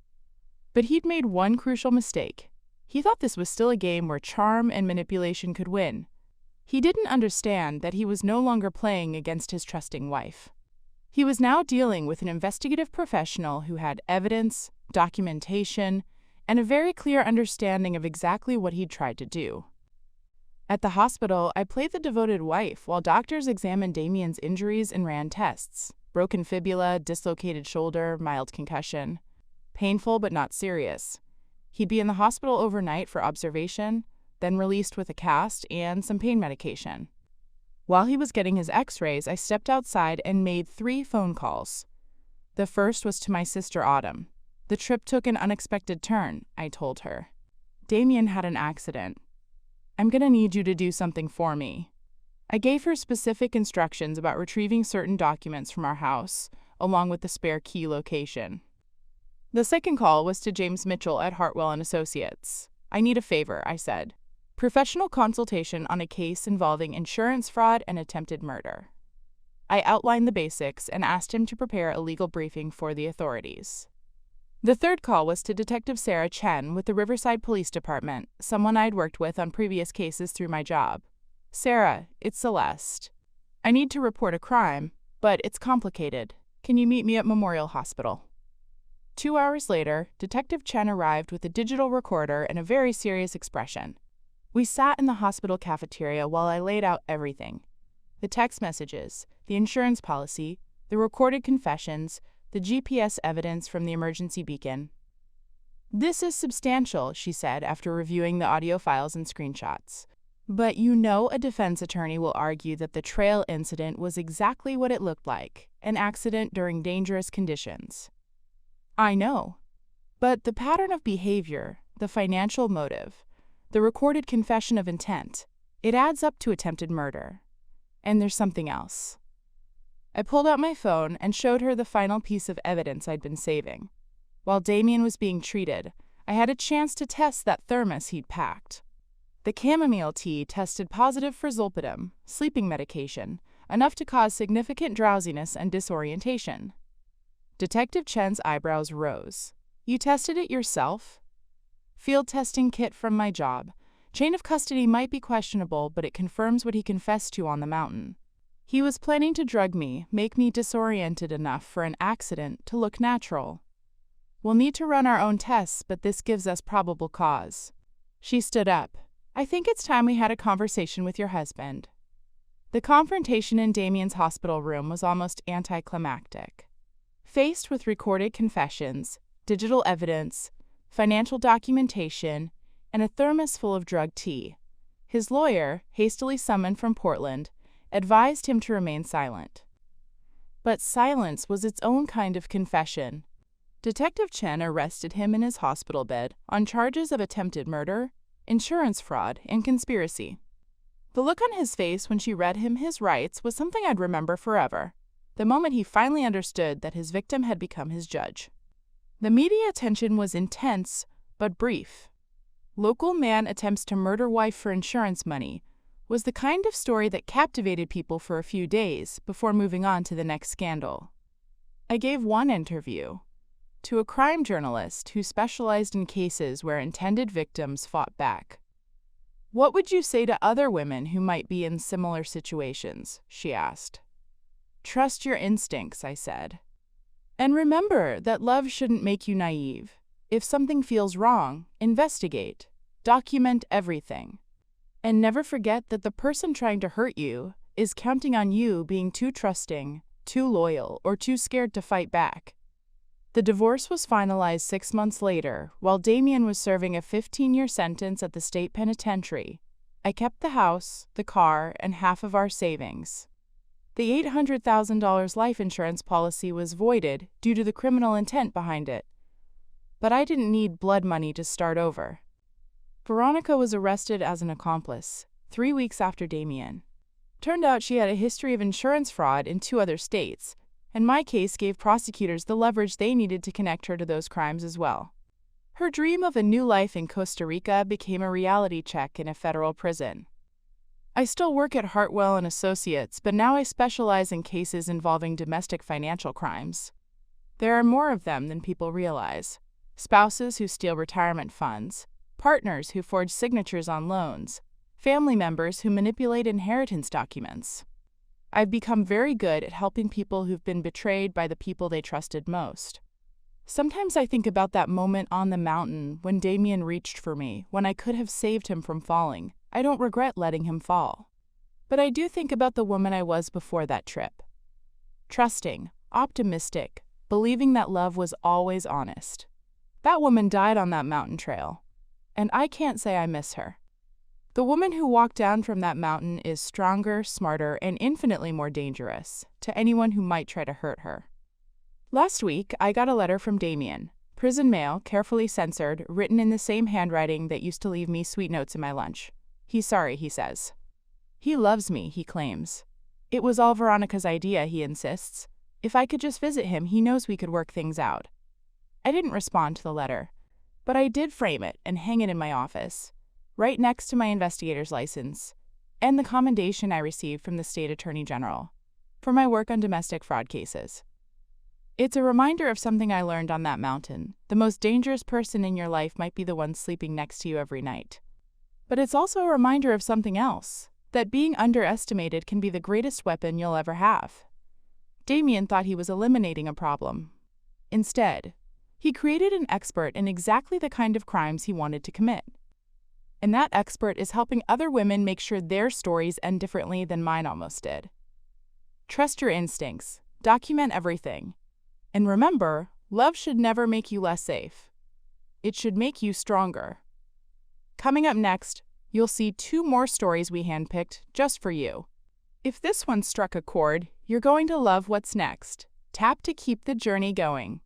But he'd made one crucial mistake. He thought this was still a game where charm and manipulation could win. He didn't understand that he was no longer playing against his trusting wife. He was now dealing with an investigative professional who had evidence, documentation, and a very clear understanding of exactly what he'd tried to do. At the hospital, I played the devoted wife while doctors examined Damien's injuries and ran tests. Broken fibula, dislocated shoulder, mild concussion. Painful but not serious. He'd be in the hospital overnight for observation, then released with a cast and some pain medication. While he was getting his x-rays, I stepped outside and made 3 phone calls. The first was to my sister Autumn. "The trip took an unexpected turn," I told her. "Damien had an accident. I'm gonna need you to do something for me." I gave her specific instructions about retrieving certain documents from our house, along with the spare key location. The second call was to James Mitchell at Hartwell & Associates. "I need a favor," I said. "Professional consultation on a case involving insurance fraud and attempted murder." I outlined the basics and asked him to prepare a legal briefing for the authorities. The third call was to Detective Sarah Chen with the Riverside Police Department, someone I'd worked with on previous cases through my job. "Sarah, it's Celeste. I need to report a crime, but it's complicated. Can you meet me at Memorial Hospital?" 2 hours later, Detective Chen arrived with a digital recorder and a very serious expression. We sat in the hospital cafeteria while I laid out everything. The text messages, the insurance policy, the recorded confessions, the GPS evidence from the emergency beacon. "This is substantial," she said after reviewing the audio files and screenshots. "But you know a defense attorney will argue that the trail incident was exactly what it looked like, an accident during dangerous conditions." "I know. But the pattern of behavior, the financial motive, the recorded confession of intent, it adds up to attempted murder. And there's something else." I pulled out my phone and showed her the final piece of evidence I'd been saving. While Damien was being treated, I had a chance to test that thermos he'd packed. The chamomile tea tested positive for zolpidem, sleeping medication, enough to cause significant drowsiness and disorientation. Detective Chen's eyebrows rose. You tested it yourself? Field testing kit from my job. Chain of custody might be questionable, but it confirms what he confessed to on the mountain. He was planning to drug me, make me disoriented enough for an accident to look natural. We'll need to run our own tests, but this gives us probable cause. She stood up. I think it's time we had a conversation with your husband. The confrontation in Damien's hospital room was almost anticlimactic. Faced with recorded confessions, digital evidence, financial documentation, and a thermos full of drug tea, his lawyer, hastily summoned from Portland, advised him to remain silent. But silence was its own kind of confession. Detective Chen arrested him in his hospital bed on charges of attempted murder, insurance fraud, and conspiracy. The look on his face when she read him his rights was something I'd remember forever, the moment he finally understood that his victim had become his judge. The media attention was intense, but brief. Local man attempts to murder wife for insurance money was the kind of story that captivated people for a few days before moving on to the next scandal. I gave one interview to a crime journalist who specialized in cases where intended victims fought back. What would you say to other women who might be in similar situations? She asked. Trust your instincts, I said. And remember that love shouldn't make you naive. If something feels wrong, investigate. Document everything. And never forget that the person trying to hurt you is counting on you being too trusting, too loyal, or too scared to fight back. The divorce was finalized 6 months later, while Damien was serving a 15-year sentence at the state penitentiary. I kept the house, the car, and half of our savings. The $800,000 life insurance policy was voided due to the criminal intent behind it. But I didn't need blood money to start over. Veronica was arrested as an accomplice 3 weeks after Damien. Turned out she had a history of insurance fraud in 2 other states, and my case gave prosecutors the leverage they needed to connect her to those crimes as well. Her dream of a new life in Costa Rica became a reality check in a federal prison. I still work at Hartwell and Associates, but now I specialize in cases involving domestic financial crimes. There are more of them than people realize. Spouses who steal retirement funds, partners who forge signatures on loans, family members who manipulate inheritance documents. I've become very good at helping people who've been betrayed by the people they trusted most. Sometimes I think about that moment on the mountain when Damien reached for me, when I could have saved him from falling. I don't regret letting him fall. But I do think about the woman I was before that trip. Trusting, optimistic, believing that love was always honest. That woman died on that mountain trail, and I can't say I miss her. The woman who walked down from that mountain is stronger, smarter, and infinitely more dangerous to anyone who might try to hurt her. Last week, I got a letter from Damien, prison mail, carefully censored, written in the same handwriting that used to leave me sweet notes in my lunch. He's sorry, he says. He loves me, he claims. It was all Veronica's idea, he insists. If I could just visit him, he knows we could work things out. I didn't respond to the letter, but I did frame it and hang it in my office, right next to my investigator's license, and the commendation I received from the state attorney general for my work on domestic fraud cases. It's a reminder of something I learned on that mountain. The most dangerous person in your life might be the one sleeping next to you every night. But it's also a reminder of something else, that being underestimated can be the greatest weapon you'll ever have. Damien thought he was eliminating a problem. Instead, he created an expert in exactly the kind of crimes he wanted to commit. And that expert is helping other women make sure their stories end differently than mine almost did. Trust your instincts. Document everything. And remember, love should never make you less safe. It should make you stronger. Coming up next, you'll see 2 more stories we handpicked just for you. If this one struck a chord, you're going to love what's next. Tap to keep the journey going.